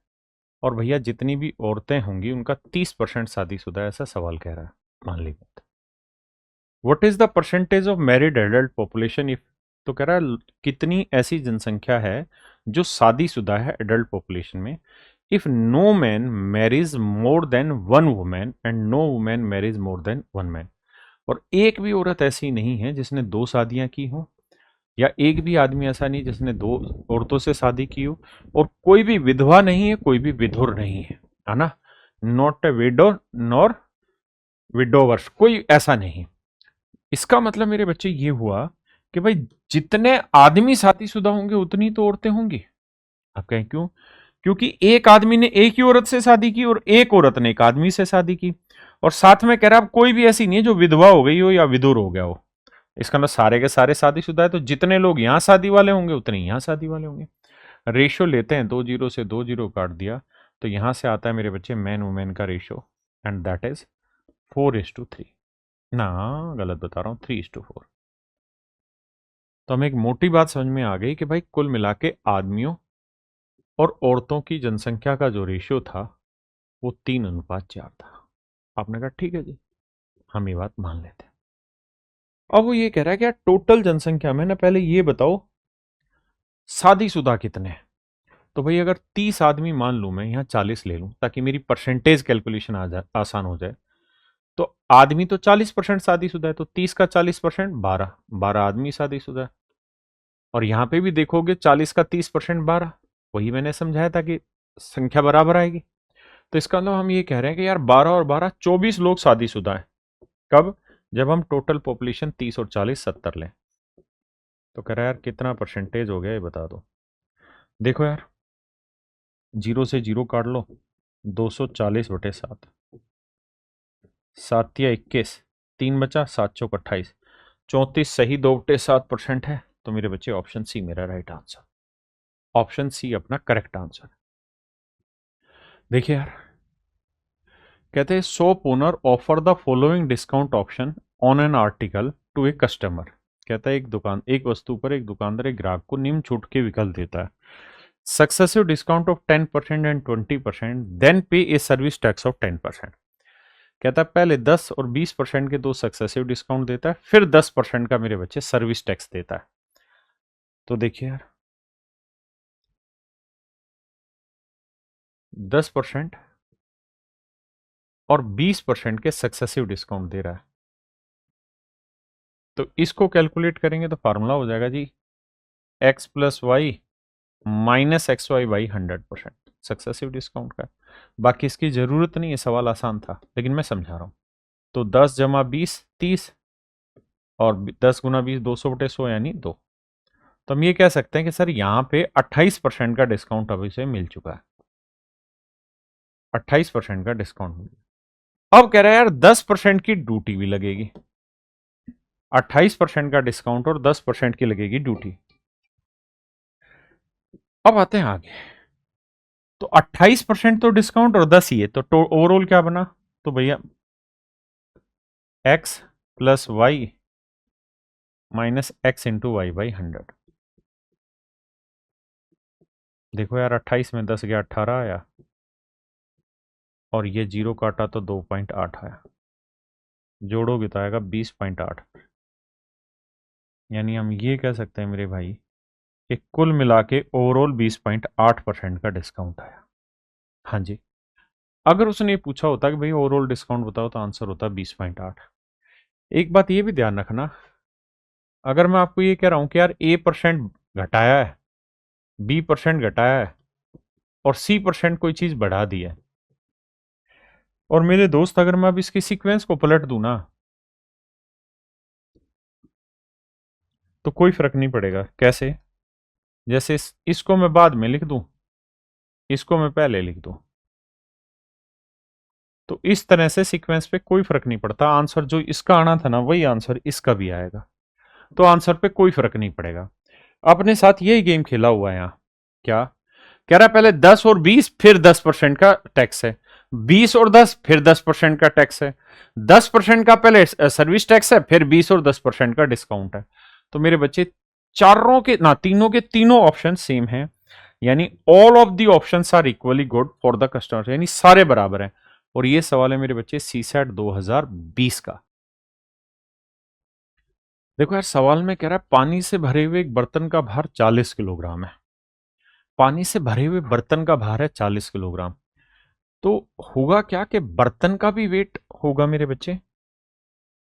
और भैया जितनी भी औरतें होंगी उनका 30% शादीशुदा है, ऐसा सवाल कह रहा है। मान ली बात। What is the percentage of married adult population if, तो कह रहा है कितनी ऐसी जनसंख्या है जो शादीशुदा है एडल्ट पॉपुलेशन में, if no man marries more than one women and no women marries more than one man, और एक भी औरत ऐसी नहीं है जिसने 2 शादियां की हो, या एक भी आदमी ऐसा नहीं जिसने 2 औरतों से शादी की हो, और कोई भी विधवा नहीं है, कोई भी विधुर नहीं है ना, नॉट ए विडो नॉर विडोवर्स, कोई ऐसा नहीं। इसका मतलब मेरे बच्चे ये हुआ कि भाई जितने आदमी शादीशुदा होंगे उतनी तो औरतें होंगी। आप कहें क्यों? क्योंकि एक आदमी ने एक ही औरत से शादी की और एक औरत ने एक आदमी से शादी की, और साथ में कह रहा है कोई भी ऐसी नहीं है जो विधवा हो गई हो या विधुर हो गया हो। इसका मतलब सारे के सारे शादीशुदा है, तो जितने लोग यहां शादी वाले होंगे उतने यहां शादी वाले होंगे। रेशियो लेते हैं, 2 जीरो से 2 जीरो काट दिया, तो यहां से आता है मेरे बच्चे मैन वुमेन का रेशियो, एंड दैट इज 4:3। ना, गलत बता रहा हूं, 3:4। तो हमें एक मोटी बात समझ में आ गई कि भाई कुल मिला के आदमियों और औरतों की जनसंख्या का जो रेशियो था वो 3:4 था। आपने कहा ठीक है जी, हम ये बात मान लेते हैं। अब वो ये कह रहा है कि यार टोटल जनसंख्या में ना पहले ये बताओ शादीशुदा कितने हैं। तो भाई अगर 30 आदमी मान लूं, मैं यहाँ 40 ले लूं ताकि मेरी परसेंटेज कैलकुलेशन आ जाए, आसान हो जाए। तो आदमी तो 40% शादीशुदा है, तो 30 का 40% 12 आदमी शादीशुदा है, और यहां पे भी देखोगे 40 का 30% 12, वही मैंने समझाया था कि संख्या बराबर आएगी। तो इसका मतलब हम ये कह रहे हैं कि यार 12 और 12 24 लोग शादीशुदा है। कब? जब हम टोटल पॉपुलेशन 30 और 40 70 लें तो कह रहा है यार कितना परसेंटेज हो गया ये बता दो। देखो यार, 0 से 0 काट लो, 240/7, 7 या 21, 3 बचा, 7 चौक 28, 34 सही 2/7% है। तो मेरे बच्चे ऑप्शन सी मेरा राइट आंसर, ऑप्शन सी अपना करेक्ट आंसर। देखिए यार, कहते हैं shop owner offer the following discount option on an article to a customer. कहता है एक वस्तु पर एक दुकानदार एक ग्राहक को निम्न छूट के विकल्प देता है, successive discount of 10% and 20%, then pay a service tax of 10%। कहता है पहले 10 और 20% के दो सक्सेसिव डिस्काउंट देता है, फिर 10% का मेरे बच्चे सर्विस टैक्स देता है। तो देखिए यार, 10% और 20% के सक्सेसिव डिस्काउंट दे रहा है। तो इसको कैलकुलेट करेंगे तो फार्मूला हो जाएगा जी x plus y minus x y by 100% successive discount का। बाकी इसकी जरूरत नहीं है, सवाल आसान था लेकिन मैं समझा रहा हूं। तो 10 जमा 20 30 और 10 गुना 20 200/100 यानी 2। तो हम ये कह सकते हैं कि सर यहां पे 28% का डिस्काउंट अभी से मिल चुका है, 28% का डिस्काउंट मिल। अब कह रहा है यार 10% की ड्यूटी भी लगेगी, 28% का डिस्काउंट और 10% की लगेगी ड्यूटी। अब आते हैं आगे, तो 28% तो डिस्काउंट और 10 ही है, तो ओवरऑल क्या बना, तो भैया x plus y minus x into y by 100। देखो यार 28 में 10 गया 18 आया, और ये 0 काटा तो 2.8 आया, जोड़ोगे तो आएगा 20.8। यानी हम ये कह सकते हैं मेरे भाई कि कुल मिला के ओवरऑल 20.8% का डिस्काउंट आया। हाँ जी, अगर उसने पूछा होता कि भाई ओवरऑल डिस्काउंट बताओ तो आंसर होता 20.8। एक बात ये भी ध्यान रखना, अगर मैं आपको ये कह रहा हूं कि यार A% घटाया है, B% घटाया है और C% कोई चीज बढ़ा दी है, और मेरे दोस्त अगर मैं अब इसकी सीक्वेंस को पलट दूं ना तो कोई फर्क नहीं पड़ेगा। कैसे? जैसे इसको मैं बाद में लिख दूं, इसको मैं पहले लिख दूं, तो इस तरह से सीक्वेंस पे कोई फर्क नहीं पड़ता। आंसर जो इसका आना था ना वही आंसर इसका भी आएगा, तो आंसर पे कोई फर्क नहीं पड़ेगा। अपने साथ यही गेम खेला हुआ है यहाँ। क्या कह रहा है? पहले 10 और 20 फिर 10% का टैक्स है, 20 और 10 फिर 10% का टैक्स है, 10% का पहले सर्विस टैक्स है, फिर 20 और 10% का डिस्काउंट है। तो मेरे बच्चे चारों के ना तीनों के तीनों ऑप्शन सेम हैं, यानी all of the options are equally good for the customer, यानी सारे बराबर हैं। और ये सवाल है मेरे बच्चे सीसैट 2020 का। देखो यार, सवाल में कह रहा है पानी से भरे हुए एक बर्तन का भार 40 किलोग्राम है। पानी से भरे हुए बर्तन का भार है 40 किलोग्राम। तो होगा क्या कि बर्तन का भी वेट होगा मेरे बच्चे,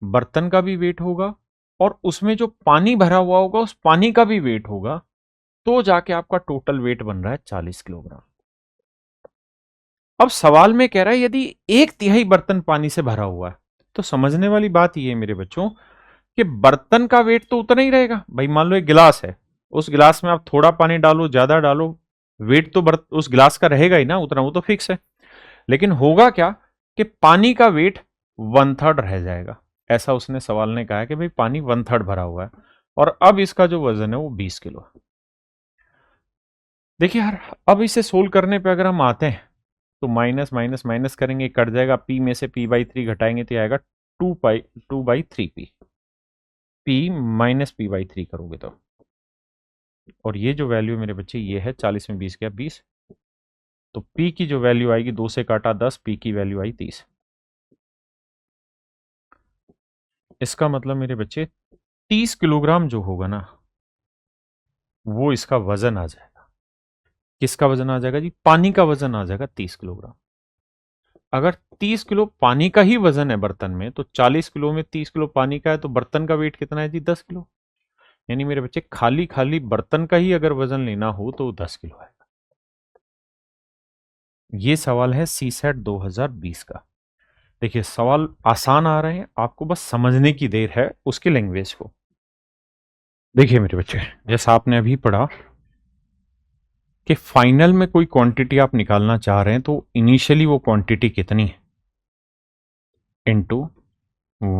बर्तन का भी वेट होगा, और उसमें जो पानी भरा हुआ होगा उस पानी का भी वेट होगा, तो जाके आपका टोटल वेट बन रहा है 40 किलोग्राम। अब सवाल में कह रहा है यदि 1/3 बर्तन पानी से भरा हुआ है, तो समझने वाली बात यह है मेरे बच्चों कि बर्तन का वेट तो उतना ही रहेगा। भाई मान लो एक गिलास है, उस गिलास में आप थोड़ा पानी डालो ज्यादा डालो, वेट तो उस गिलास का रहेगा ही ना उतना, वो तो फिक्स है। लेकिन होगा क्या कि पानी का वेट 1/3 रह जाएगा। ऐसा उसने सवाल ने कहा है कि भाई पानी 1/3 भरा हुआ है, और अब इसका जो वजन है वो 20 किलो है। देखिए यार, अब इसे सोल्व करने पे अगर हम आते हैं तो माइनस माइनस माइनस करेंगे, कट जाएगा, पी में से p/3 घटाएंगे तो आएगा 2/3p, p माइनस p/3 करोगे तो, और ये जो वैल्यू मेरे बच्चे ये है 40 में 20 गया 20, तो p की जो वैल्यू आएगी 2 से काटा 10, p की वैल्यू आई 30। इसका मतलब मेरे बच्चे 30 किलोग्राम जो होगा ना वो इसका वजन आ जाएगा। किसका वजन आ जाएगा जी? पानी का वजन आ जाएगा 30 किलोग्राम। अगर 30 किलो पानी का ही वजन है बर्तन में, तो 40 किलो में 30 किलो पानी का है, तो बर्तन का वेट कितना है जी? 10 किलो। यानी मेरे बच्चे खाली खाली बर्तन का ही अगर वजन लेना हो तो 10 किलो है। ये सवाल है सीसैट 2020 का। देखिए सवाल आसान आ रहे हैं, आपको बस समझने की देर है उसकी लैंग्वेज को। देखिए मेरे बच्चे, जैसा आपने अभी पढ़ा कि फाइनल में कोई क्वांटिटी आप निकालना चाह रहे हैं तो इनिशियली वो क्वांटिटी कितनी है, into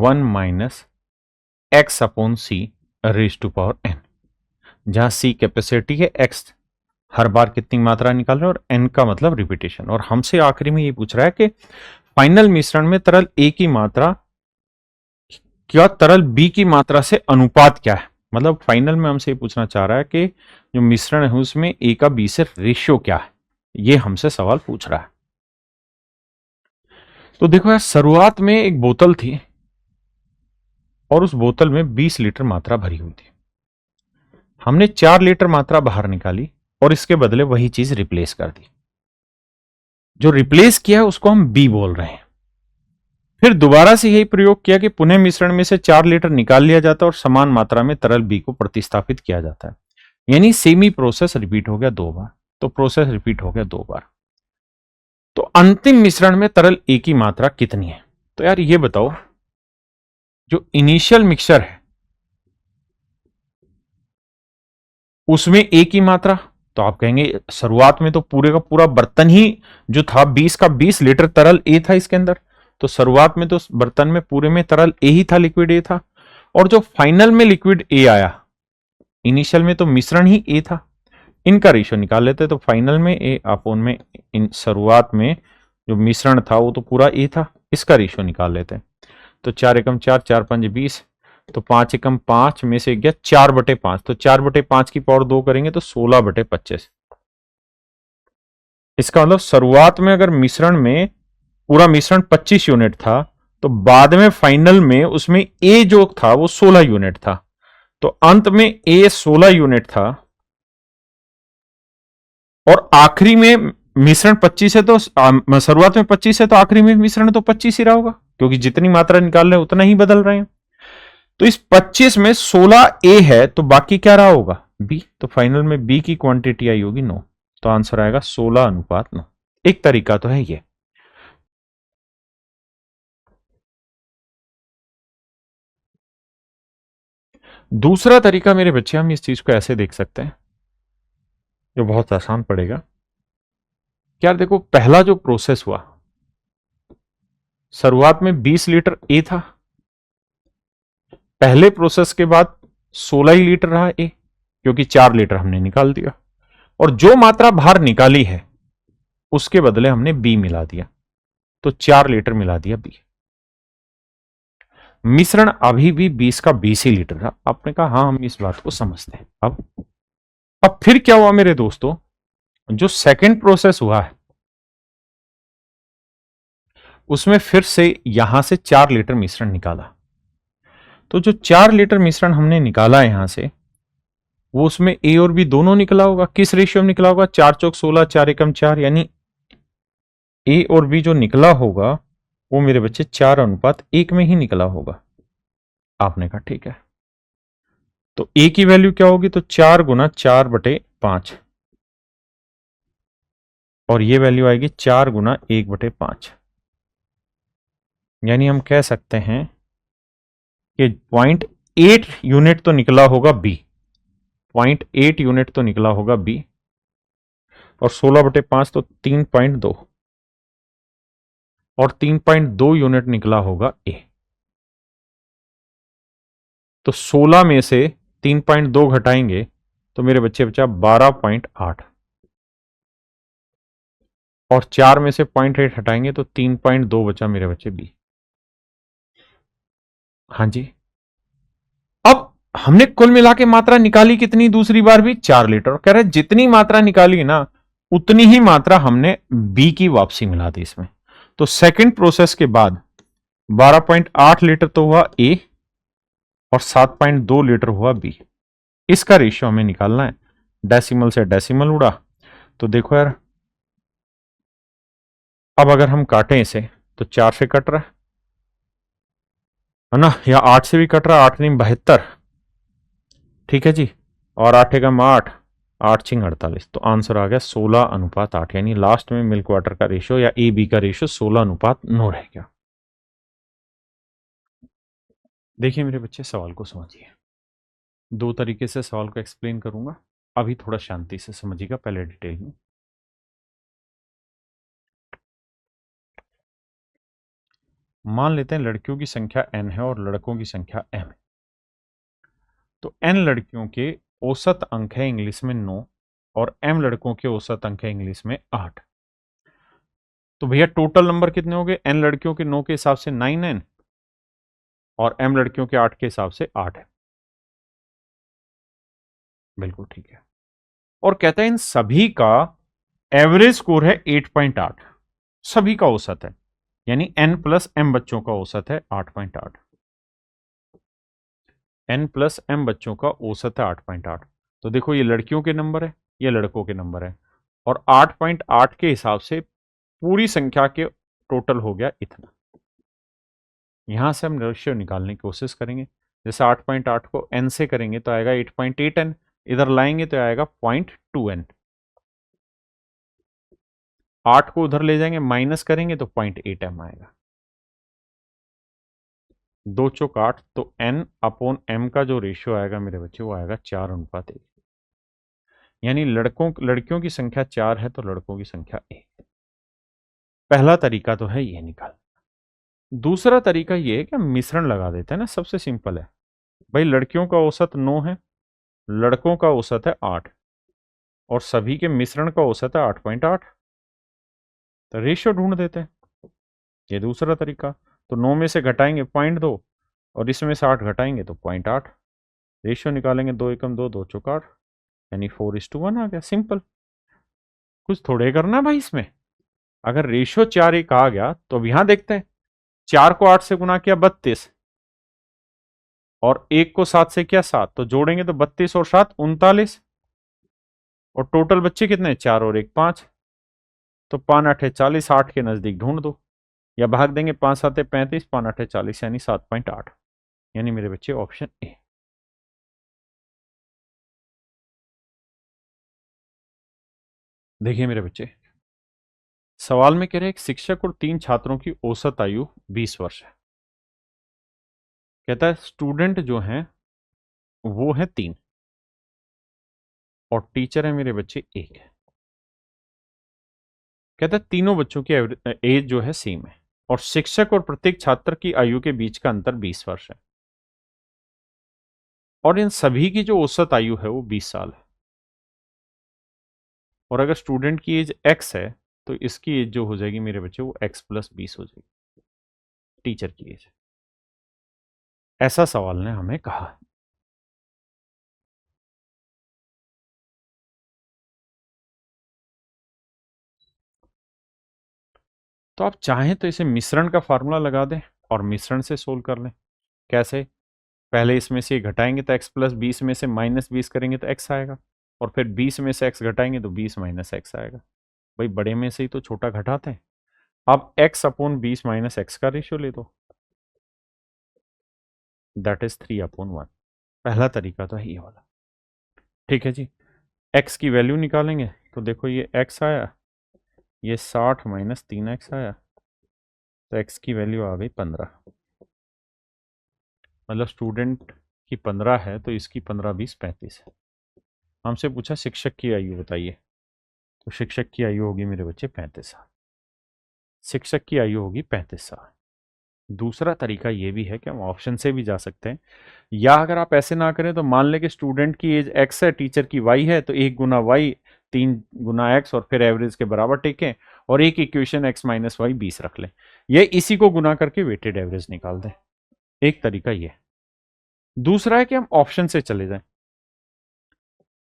1 minus x upon c raise to power n, जहां सी कैपेसिटी है, एक्स हर बार कितनी मात्रा निकाल रहे हैं और एन का मतलब रिपीटेशन। और हमसे आखिरी में ये पूछ रहा है कि फाइनल मिश्रण में तरल ए की मात्रा क्या तरल बी की मात्रा से अनुपात क्या है। मतलब फाइनल में हमसे ये पूछना चाह रहा है कि जो मिश्रण है उसमें ए का बी से रेशियो क्या है, ये हमसे सवाल पूछ रहा है। तो देखो यार, शुरुआत में एक बोतल थी और उस बोतल में 20 लीटर मात्रा भरी हुई थी। हमने 4 लीटर मात्रा बाहर निकाली और इसके बदले वही चीज रिप्लेस कर दी। जो रिप्लेस किया है उसको हम बी बोल रहे हैं। फिर दोबारा से यही प्रयोग किया कि पुनः मिश्रण में से 4 लीटर निकाल लिया जाता है और समान मात्रा में तरल बी को प्रतिस्थापित किया जाता है, यानी सेमी प्रोसेस रिपीट हो गया 2 बार। तो प्रोसेस रिपीट हो गया 2 बार। तो अंतिम मिश्रण में तरल ए की मात्रा कितनी है। तो यार ये बताओ, जो इनिशियल मिक्सचर है उसमें ए की मात्रा, तो आप कहेंगे शुरुआत में तो पूरे का पूरा बर्तन ही जो था 20 का 20 लीटर तरल ए था इसके अंदर। तो शुरुआत में तो बर्तन में पूरे में तरल ए ही था, लिक्विड ए था। और जो फाइनल में लिक्विड ए आया, इनिशियल में तो मिश्रण ही ए था, इनका रेशियो निकाल लेते। तो फाइनल में ए अपोन में इन शुरुआत में जो मिश्रण था वो तो पूरा ए था, इसका रेशियो निकाल लेते हैं। तो 4 एकम 4, 4 पंज 20, तो 5 एकम 5 में से गया 4/5, तो 4/5 की पावर 2 करेंगे तो 16/25। इसका मतलब शुरुआत में अगर मिश्रण में पूरा मिश्रण 25 यूनिट था तो बाद में फाइनल में उसमें ए जो था वो 16 यूनिट था। तो अंत में ए 16 यूनिट था और आखिरी में मिश्रण 25 है, तो शुरुआत में 25 है तो आखिरी में मिश्रण तो 25 ही रहा होगा, क्योंकि जितनी मात्रा निकाल रहे हैं उतना ही बदल रहे हैं। तो इस 25 में 16 ए है तो बाकी क्या रहा होगा, बी। तो फाइनल में बी की क्वांटिटी आई होगी 9। तो आंसर आएगा 16:9। एक तरीका तो है ये। दूसरा तरीका मेरे बच्चे, हम इस चीज को ऐसे देख सकते हैं जो बहुत आसान पड़ेगा। क्या देखो, पहला जो प्रोसेस हुआ शुरुआत में 20 लीटर ए था, पहले प्रोसेस के बाद 16 ही लीटर रहा ए, क्योंकि 4 लीटर हमने निकाल दिया। और जो मात्रा बाहर निकाली है उसके बदले हमने बी मिला दिया, तो 4 लीटर मिला दिया बी। मिश्रण अभी भी 20 का 20 ही लीटर था। आपने कहा हाँ हम इस बात को समझते हैं। अब फिर क्या हुआ मेरे दोस्तों, जो सेकंड प्रोसेस हुआ है उसमें फिर से यहां से 4 लीटर मिश्रण निकाला। तो जो 4 लीटर मिश्रण हमने निकाला यहां से, वो उसमें ए और बी दोनों निकला होगा। किस रेशियो में निकला होगा, 4 चौक 16, 4 एकम 4, यानी ए और बी जो निकला होगा वो मेरे बच्चे 4:1 में ही निकला होगा। आपने कहा ठीक है। तो ए की वैल्यू क्या होगी, तो 4 गुना 4/5, और ये वैल्यू आएगी 4 गुना 1/5। यानी हम कह सकते हैं कि 0.8 यूनिट तो निकला होगा बी, 0.8 यूनिट तो निकला होगा बी, और 16/5 तो 3.2, और 3.2 यूनिट निकला होगा ए। तो 16 में से 3.2 घटाएंगे तो मेरे बच्चे बचा 12.8, और 4 में से 0.8 हटाएंगे तो 3.2 बचा मेरे बच्चे बी। हाँ जी, अब हमने कुल मिला के मात्रा निकाली कितनी, दूसरी बार भी 4 लीटर। कह रहे जितनी मात्रा निकाली ना उतनी ही मात्रा हमने बी की वापसी मिला दी इसमें। तो सेकंड प्रोसेस के बाद 12.8 लीटर तो हुआ ए और 7.2 लीटर हुआ बी। इसका रेशियो हमें निकालना है। डेसिमल से डेसिमल उड़ा, तो देखो यार, अब अगर हम काटें इसे तो 4 से कट रहा है ना, या 8 से भी कट रहा है, 8 नहीं 72, ठीक है जी। और 8 एकम 8, 8 छिंग 48, तो आंसर आ गया 16:8, यानी लास्ट में मिल्क वाटर का रेशियो या ए बी का रेशियो 16:9 रह गया। देखिए मेरे बच्चे, सवाल को समझिए। दो तरीके से सवाल को एक्सप्लेन करूंगा। अभी थोड़ा शांति से समझिएगा, पहले डिटेल में। मान लेते हैं लड़कियों की संख्या n है और लड़कों की संख्या m है। तो n लड़कियों के औसत अंक है इंग्लिश में 9 और m लड़कों के औसत अंक है इंग्लिश में 8। तो भैया टोटल नंबर कितने हो गए? n लड़कियों के 9 के हिसाब से 9n और m लड़कियों के 8 के हिसाब से 8 है। बिल्कुल ठीक है। और कहते हैं इन सभी का एवरेज स्कोर है 8.8। सभी का औसत है, यानी n प्लस m बच्चों का औसत है 8.8। n प्लस m बच्चों का औसत है 8.8। तो देखो ये लड़कियों के नंबर है, ये लड़कों के नंबर है, और 8.8 के हिसाब से पूरी संख्या के टोटल हो गया इतना। यहां से हम रेशियो निकालने की कोशिश करेंगे। जैसे 8.8 को n से करेंगे तो आएगा 8.8n, इधर लाएंगे तो आएगा 0.2n। 8 को उधर ले जाएंगे, माइनस करेंगे तो 0.8m आएगा। 2 चौक 8, तो n अपॉन m का जो रेशियो आएगा मेरे बच्चे वो आएगा 4:1। यानी लड़कियों की संख्या 4 है तो लड़कों की संख्या 1। पहला तरीका तो है ये निकाल। दूसरा तरीका ये है कि हम मिश्रण लगा देते हैं ना, सबसे सिंपल है। भाई लड़कियों का औसत 9 है, लड़कों का औसत है 8 और सभी के मिश्रण का औसत है 8.8। तो रेशियो ढूंढ देते हैं, ये दूसरा तरीका। तो 9 में से घटाएंगे 0.2 और इसमें से 8 घटाएंगे तो 0.8। रेशियो निकालेंगे, 2 एकम 2, 2 चौक 8, यानी 4:1 आ गया। सिंपल, कुछ थोड़े करना भाई इसमें। अगर रेशियो 4:1 आ गया तो अब यहां देखते हैं, 4 को 8 से गुना किया 32 और 1 को 7 से किया 7, तो जोड़ेंगे तो 32 और 7 39। और टोटल बच्चे कितने? 4 और 1 5। तो 5 8 40, 8 के नजदीक ढूंढ दो या भाग देंगे, 5 7 35, 5 8 40, यानी 7.8। यानी मेरे बच्चे ऑप्शन ए। देखिए मेरे बच्चे, सवाल में कह रहे एक शिक्षक और 3 छात्रों की औसत आयु 20 वर्ष है। कहता है स्टूडेंट जो हैं वो है 3 और टीचर है मेरे बच्चे 1 है। कहता है तीनों बच्चों की एज जो है सेम है और शिक्षक और प्रत्येक छात्र की आयु के बीच का अंतर 20 वर्ष है और इन सभी की जो औसत आयु है वो 20 साल है। और अगर स्टूडेंट की एज x है तो इसकी एज जो हो जाएगी मेरे बच्चे वो x प्लस 20 हो जाएगी, टीचर की एज। ऐसा सवाल ने हमें कहा। तो आप चाहें तो इसे मिश्रण का फार्मूला लगा दें और मिश्रण से सोल्व कर लें। कैसे? पहले इसमें से घटाएंगे तो x प्लस 20 में से माइनस 20 करेंगे तो x आएगा, और फिर 20 में से x घटाएंगे तो 20 माइनस x आएगा। भाई बड़े में से ही तो छोटा घटाते हैं। अब x अपॉन 20 माइनस x का रेशियो ले दो, दैट इज 3/1। पहला तरीका तो है ये वाला। ठीक है जी। x की वैल्यू निकालेंगे तो देखो ये x आया, ये 60 माइनस 3x आया, तो x की वैल्यू आ गई 15। मतलब स्टूडेंट की 15 है तो इसकी 15 20 35 है। हमसे पूछा शिक्षक की आयु बताइए, तो शिक्षक की आयु होगी मेरे बच्चे 35 साल। शिक्षक की आयु होगी 35 साल। दूसरा तरीका ये भी है कि हम ऑप्शन से भी जा सकते हैं, या अगर आप ऐसे ना करें तो मान लें कि स्टूडेंट की एज x है, टीचर की y है, तो 1 गुना y, 3 गुना x और फिर एवरेज के बराबर टेकें और एक इक्वेशन x माइनस वाई 20 रख लें। ये इसी को गुना करके वेटेड एवरेज निकाल दें। एक तरीका ये। दूसरा है कि हम ऑप्शन से चले जाएं।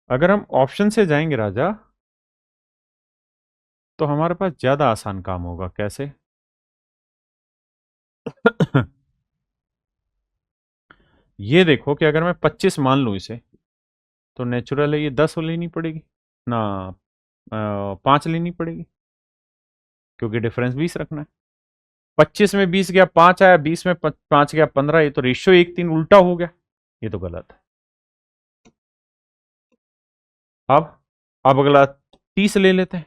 अगर हम ऑप्शन से जाएंगे राजा तो हमारे पास ज्यादा आसान काम होगा। कैसे? ये देखो कि अगर मैं 25 मान लूं इसे, तो नेचुरल है ये 10 लेनी पड़ेगी ना, 5 लेनी पड़ेगी, क्योंकि डिफरेंस 20 रखना है। 25 में 20 गया 5 आया, 20 में 5 गया 15, ये तो रेशियो 1:3 उल्टा हो गया, ये तो गलत है। अब अगला 30 ले लेते हैं।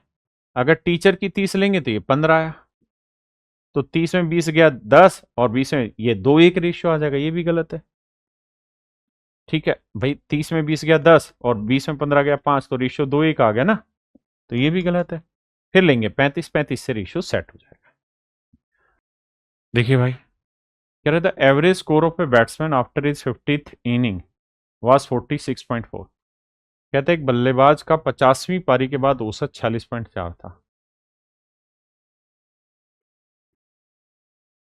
अगर टीचर की 30 लेंगे तो ये 15 आया, तो 30 में 20 गया 10 और 20 में ये 2:1 रेशियो आ जाएगा, ये भी गलत है। ठीक है भाई, 30 में 20 गया 10 और 20 में 15 गया 5, तो रेशियो 2:1 आ गया ना, तो ये भी गलत है। फिर लेंगे 35-35 से रेशियो सेट हो जाएगा। देखिए भाई, कह रहे the average score of a batsman after his 50th inning was 46.4। कहते एक बल्लेबाज का 50वीं पारी के बाद औसत 46.4 था।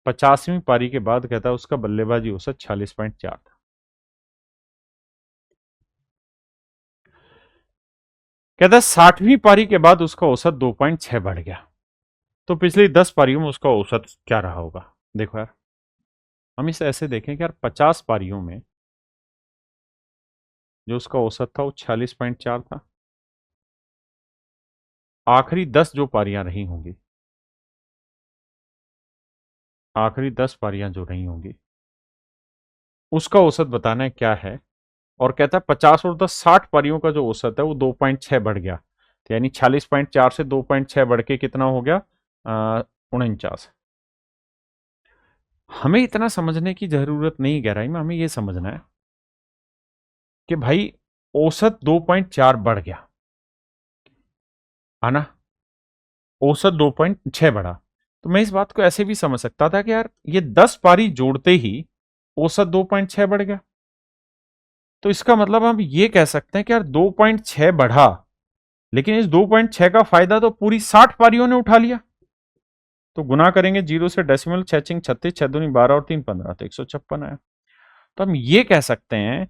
50वीं पारी के बाद कहता है उसका बल्लेबाजी औसत 46.4 था। कहता है 60वीं पारी के बाद उसका औसत 2.6 बढ़ गया। तो पिछली 10 पारियों में उसका औसत क्या रहा होगा? देखो यार, हम इसे ऐसे देखें कि यार 50 पारियों में जो उसका औसत था वो 46.4 था। आखिरी 10 जो पारियां रही होंगी, आखिरी 10 पारियां जो रही होंगी, उसका औसत बताना है क्या है। और कहता है 50 और 10 60 पारियों का जो औसत है वो 2.6 बढ़ गया, तो यानी 46.4 से 2.6 बढ़ के कितना हो गया? 49। हमें इतना समझने की जरूरत नहीं गहराई में, हमें यह समझना है कि भाई औसत 2.4 बढ़ गया, है ना, औसत 2.6 बढ़ा। तो मैं इस बात को ऐसे भी समझ सकता था कि यार ये 10 पारी जोड़ते ही औसत 2.6 बढ़ गया। तो इसका मतलब हम ये कह सकते हैं कि यार 2.6 बढ़ा, लेकिन इस 2.6 का फायदा तो पूरी 60 पारियों ने उठा लिया। तो गुना करेंगे 0 से डेसिमल, 6 6 36, 6 दूनी 12 और 3 15, तो 156 आया। तो हम ये कह सकते हैं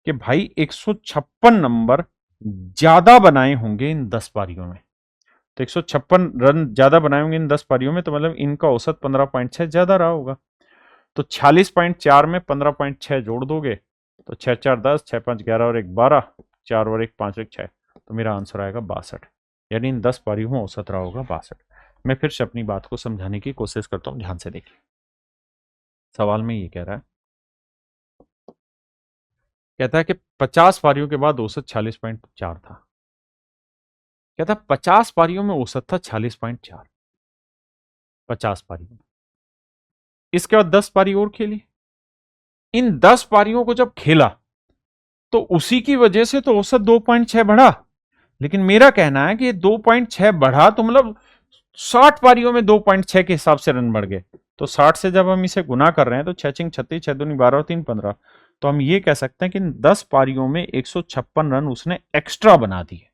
कि भाई 156 नंबर ज्यादा बनाए होंगे इन 10 पारियों में। तो 156 रन ज्यादा बनाए होंगे इन 10 पारियों में, तो मतलब इनका औसत 15.6 ज्यादा रहा होगा। तो 46.4 में 15.6 जोड़ दोगे तो 6 4 10, 6 5 11 और 1 12, 4 और 1 5 1 6, तो मेरा आंसर आएगा 62। यानी इन 10 पारियों में औसत रहा होगा 62। मैं फिर से अपनी बात को समझाने की कोशिश करता हूं, ध्यान से देखिए। सवाल में ये कह रहा है, कहता है कि 50 पारियों के बाद औसत 46.4 था। कहता है 50 पारियों में औसत था 46.4, 50 पारियों में। इसके बाद 10 पारी और खेली। इन 10 पारियों को जब खेला तो उसी की वजह से तो औसत 2.6 बढ़ा। लेकिन मेरा कहना है कि ये 2.6 बढ़ा तो मतलब 60 पारियों में 2.6 के हिसाब से रन बढ़ गए। तो 60 से जब हम इसे गुना कर रहे हैं तो 6 6 36, 6 दूनी 12 और 3 15, तो हम ये कह सकते हैं कि इन 10 पारियों में 156 रन उसने एक्स्ट्रा बना दिए,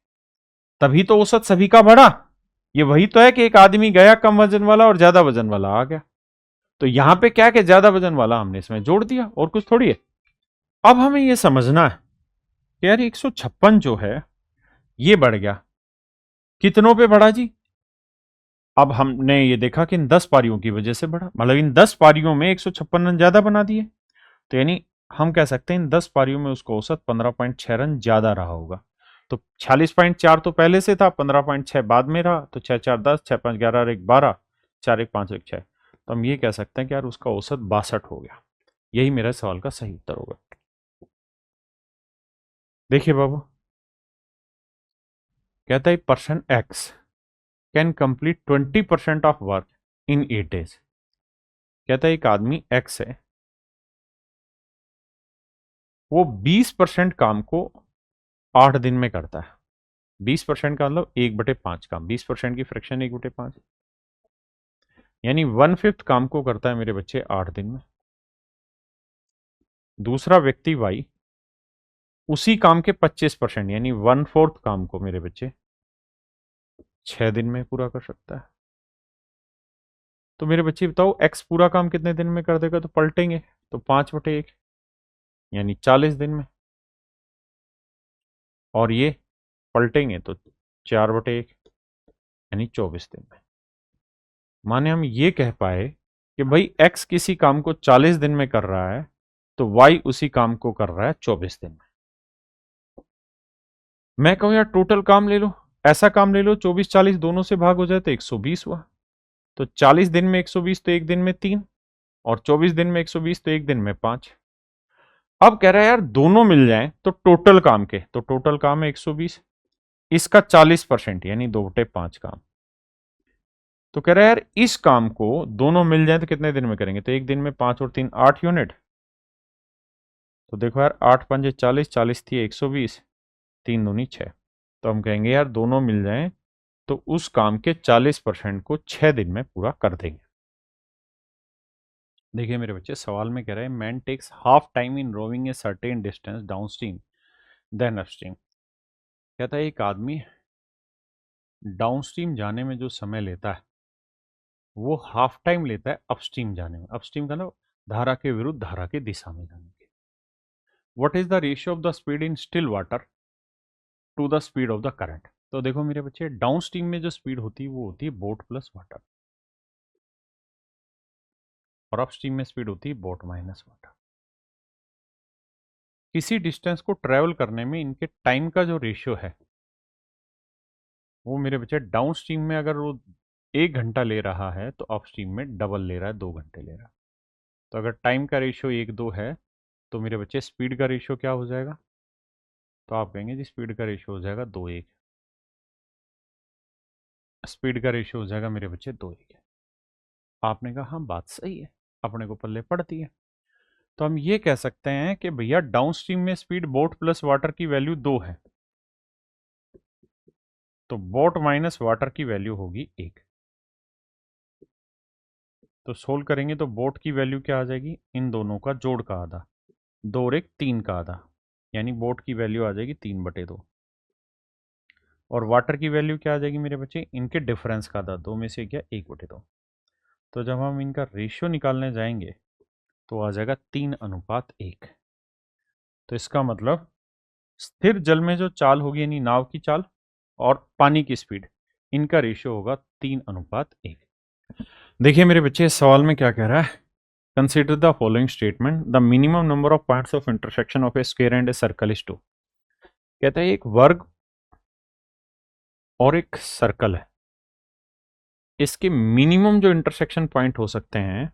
तभी तो औसत सभी का बढ़ा। ये वही तो है कि एक आदमी गया कम वजन वाला और ज्यादा वजन वाला आ गया। तो यहां पे क्या कि ज्यादा वजन वाला हमने इसमें जोड़ दिया, और कुछ थोड़ी है। अब हमें यह समझना है कि यार 156 जो है ये बढ़ गया, कितनों पे बढ़ा जी? अब हमने ये देखा कि इन 10 पारियों की वजह से बढ़ा, मतलब इन 10 पारियों में 156 रन ज्यादा बना दिए। तो यानी हम कह सकते हैं इन 10 पारियों में उसको औसत 15.6 रन ज्यादा रहा होगा। तो 46.4 तो पहले से था, 15.6 बाद में रहा, तो 6 4 10, 6 5 11 और 1 12, 4 1 5 1 6, तो हम ये कह सकते हैं कि यार उसका औसत 62 हो गया। यही मेरे सवाल का सही उत्तर होगा। देखिए बाबू, कहता है person x can complete 20% of work in 8 days। कहता है एक आदमी एक्स है, वो 20% काम को 8 दिन में करता है। 20% का मतलब 1/5 काम, 20% की फ्रैक्शन 1/5, यानी 1/5 काम को करता है मेरे बच्चे 8 दिन में। दूसरा व्यक्ति वाई उसी काम के 25% यानी 1/4 काम को मेरे बच्चे 6 दिन में पूरा कर सकता है। तो मेरे बच्चे बताओ एक्स पूरा काम कितने दिन में कर देगा? तो पलटेंगे तो 5/1 यानी 40 दिन में, और ये पलटेंगे तो 4/1 यानी 24 दिन में। माने हम ये कह पाए कि भाई एक्स किसी काम को 40 दिन में कर रहा है तो वाई उसी काम को कर रहा है 24 दिन में। मैं कहूं यार टोटल काम ले लो, ऐसा काम ले लो 24 40 दोनों से भाग हो जाए तो 120 हुआ। तो 40 दिन में 120 तो एक दिन में 3, और 24 दिन में 120 तो एक दिन में 5। अब कह रहा है यार दोनों मिल जाएं तो टोटल काम के, तो टोटल काम है 120, इसका 40% यानी 2/5 काम। तो कह रहा है यार इस काम को दोनों मिल जाए तो कितने दिन में करेंगे, तो एक दिन में 5 और 3 8 यूनिट। तो देखो यार 8 पंजे 40, 40 थी 120, 3 दूनी 6। तो हम कहेंगे यार दोनों मिल जाएं तो उस काम के 40% को 6 दिन में पूरा कर देंगे। देखिए मेरे बच्चे सवाल में कह रहे हैं man takes half time in rowing a certain distance downstream than upstream. कहता है एक आदमी डाउनस्ट्रीम जाने में जो समय लेता है वो हाफ टाइम लेता है अपस्ट्रीम जाने में। अपस्ट्रीम का ना धारा के विरुद्ध धारा की दिशा में जाने के। What is the ratio of the speed in still water to the speed of the current. तो देखो मेरे बच्चे डाउनस्ट्रीम में जो स्पीड होती है वो होती है बोट प्लस वाटर, और अपस्ट्रीम में स्पीड होती है बोट माइनस वाटर। किसी डिस्टेंस को ट्रेवल करने में इनके टाइम का जो रेशियो है वो मेरे बच्चे डाउनस्ट्रीम में अगर वो 1 घंटा ले रहा है तो अपस्ट्रीम में डबल ले रहा है, 2 घंटे ले रहा है। तो अगर टाइम का रेशियो 1:2 है तो मेरे बच्चे स्पीड का रेशियो क्या हो जाएगा, तो आप कहेंगे जी स्पीड का रेशियो हो जाएगा 2:1। स्पीड का रेशियो हो जाएगा मेरे बच्चे 2:1। आपने कहा हाँ बात सही है, अपने को पल्ले पड़ती है। तो हम ये कह सकते हैं कि भैया डाउनस्ट्रीम में स्पीड बोट प्लस वाटर की वैल्यू 2 है, तो बोट माइनस वाटर की वैल्यू होगी 1। तो सोल्व करेंगे तो बोट की वैल्यू क्या आ जाएगी, इन दोनों का जोड़ का आधा, 2 और 1 3 का आधा, यानी बोट की वैल्यू आ जाएगी 3/2। और वाटर की वैल्यू क्या आ जाएगी मेरे बच्चे, इनके डिफरेंस का आधा, 2 में से क्या 1/2। तो जब हम इनका रेशियो निकालने जाएंगे तो आ जाएगा 3:1। तो इसका मतलब स्थिर जल में जो चाल होगी यानी नाव की चाल और पानी की स्पीड, इनका रेशियो होगा 3:1। देखिए मेरे बच्चे इस सवाल में क्या कह रहा है, consider the following statement, the minimum number of points of intersection of A square and a circle is 2। कहता है एक वर्ग और एक सर्कल है, इसके मिनिमम जो इंटरसेक्शन पॉइंट हो सकते हैं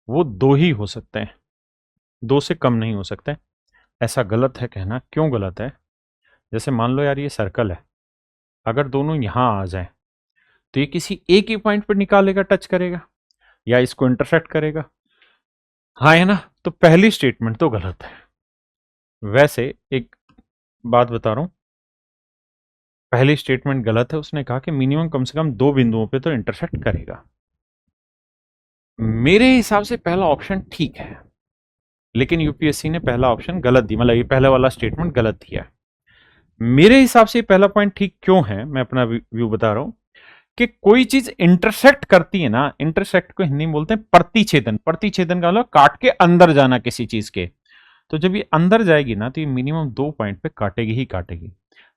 वो 2 ही हो सकते हैं, 2 से कम नहीं हो सकते। ऐसा गलत है कहना, क्यों गलत है, जैसे मान लो यार ये सर्कल है, अगर दोनों यहां आ जाएं तो ये किसी एक ही पॉइंट पर निकालेगा, टच करेगा या इसको इंटरसेक्ट करेगा, हाँ है ना। तो पहली स्टेटमेंट तो गलत है। वैसे एक बात बता रहा हूं, पहली स्टेटमेंट गलत है, उसने कहा कि मिनिमम कम से कम 2 बिंदुओं पे तो इंटरसेक्ट करेगा। मेरे हिसाब से पहला ऑप्शन ठीक है, लेकिन यूपीएससी ने पहला ऑप्शन गलत दी, मतलब ये पहले वाला स्टेटमेंट गलत दिया है। मेरे हिसाब से पहला पॉइंट ठीक क्यों है, मैं अपना व्यू बता रहा हूं कि कोई चीज इंटरसेक्ट करती है ना, इंटरसेक्ट को हिंदी में बोलते हैं प्रतिछेदन। प्रतिछेदन का मतलब काट के अंदर जाना किसी चीज के। तो जब ये अंदर जाएगी ना तो ये मिनिमम 2 पॉइंट पे काटेगी ही काटेगी।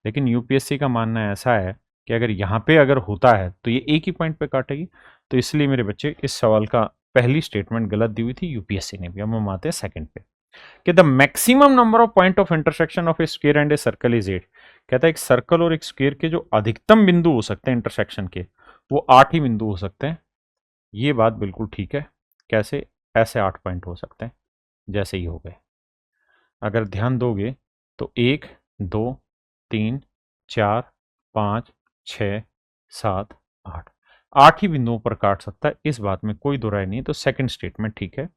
लेकिन यूपीएससी का मानना ऐसा है कि अगर यहाँ पे अगर होता है तो ये एक ही पॉइंट पे काटेगी। तो इसलिए मेरे बच्चे इस सवाल का पहली स्टेटमेंट गलत दी हुई थी यूपीएससी ने भी। हम आते हैं सेकंड पे कि the maximum number of point of intersection of A square and a circle is 8। कहता है एक सर्कल और एक स्क्वायर के जो अधिकतम बिंदु हो सकते हैं इंटरसेक्शन के वो 8 ही बिंदु हो सकते हैं। ये बात बिल्कुल ठीक है। कैसे, ऐसे 8 पॉइंट हो सकते हैं जैसे ही हो गए। अगर ध्यान दोगे तो 1 2 3 4 5 6 7 8, 8 ही बिंदुओं पर काट सकता है, इस बात में कोई दो राय नहीं है। तो सेकंड स्टेटमेंट ठीक है।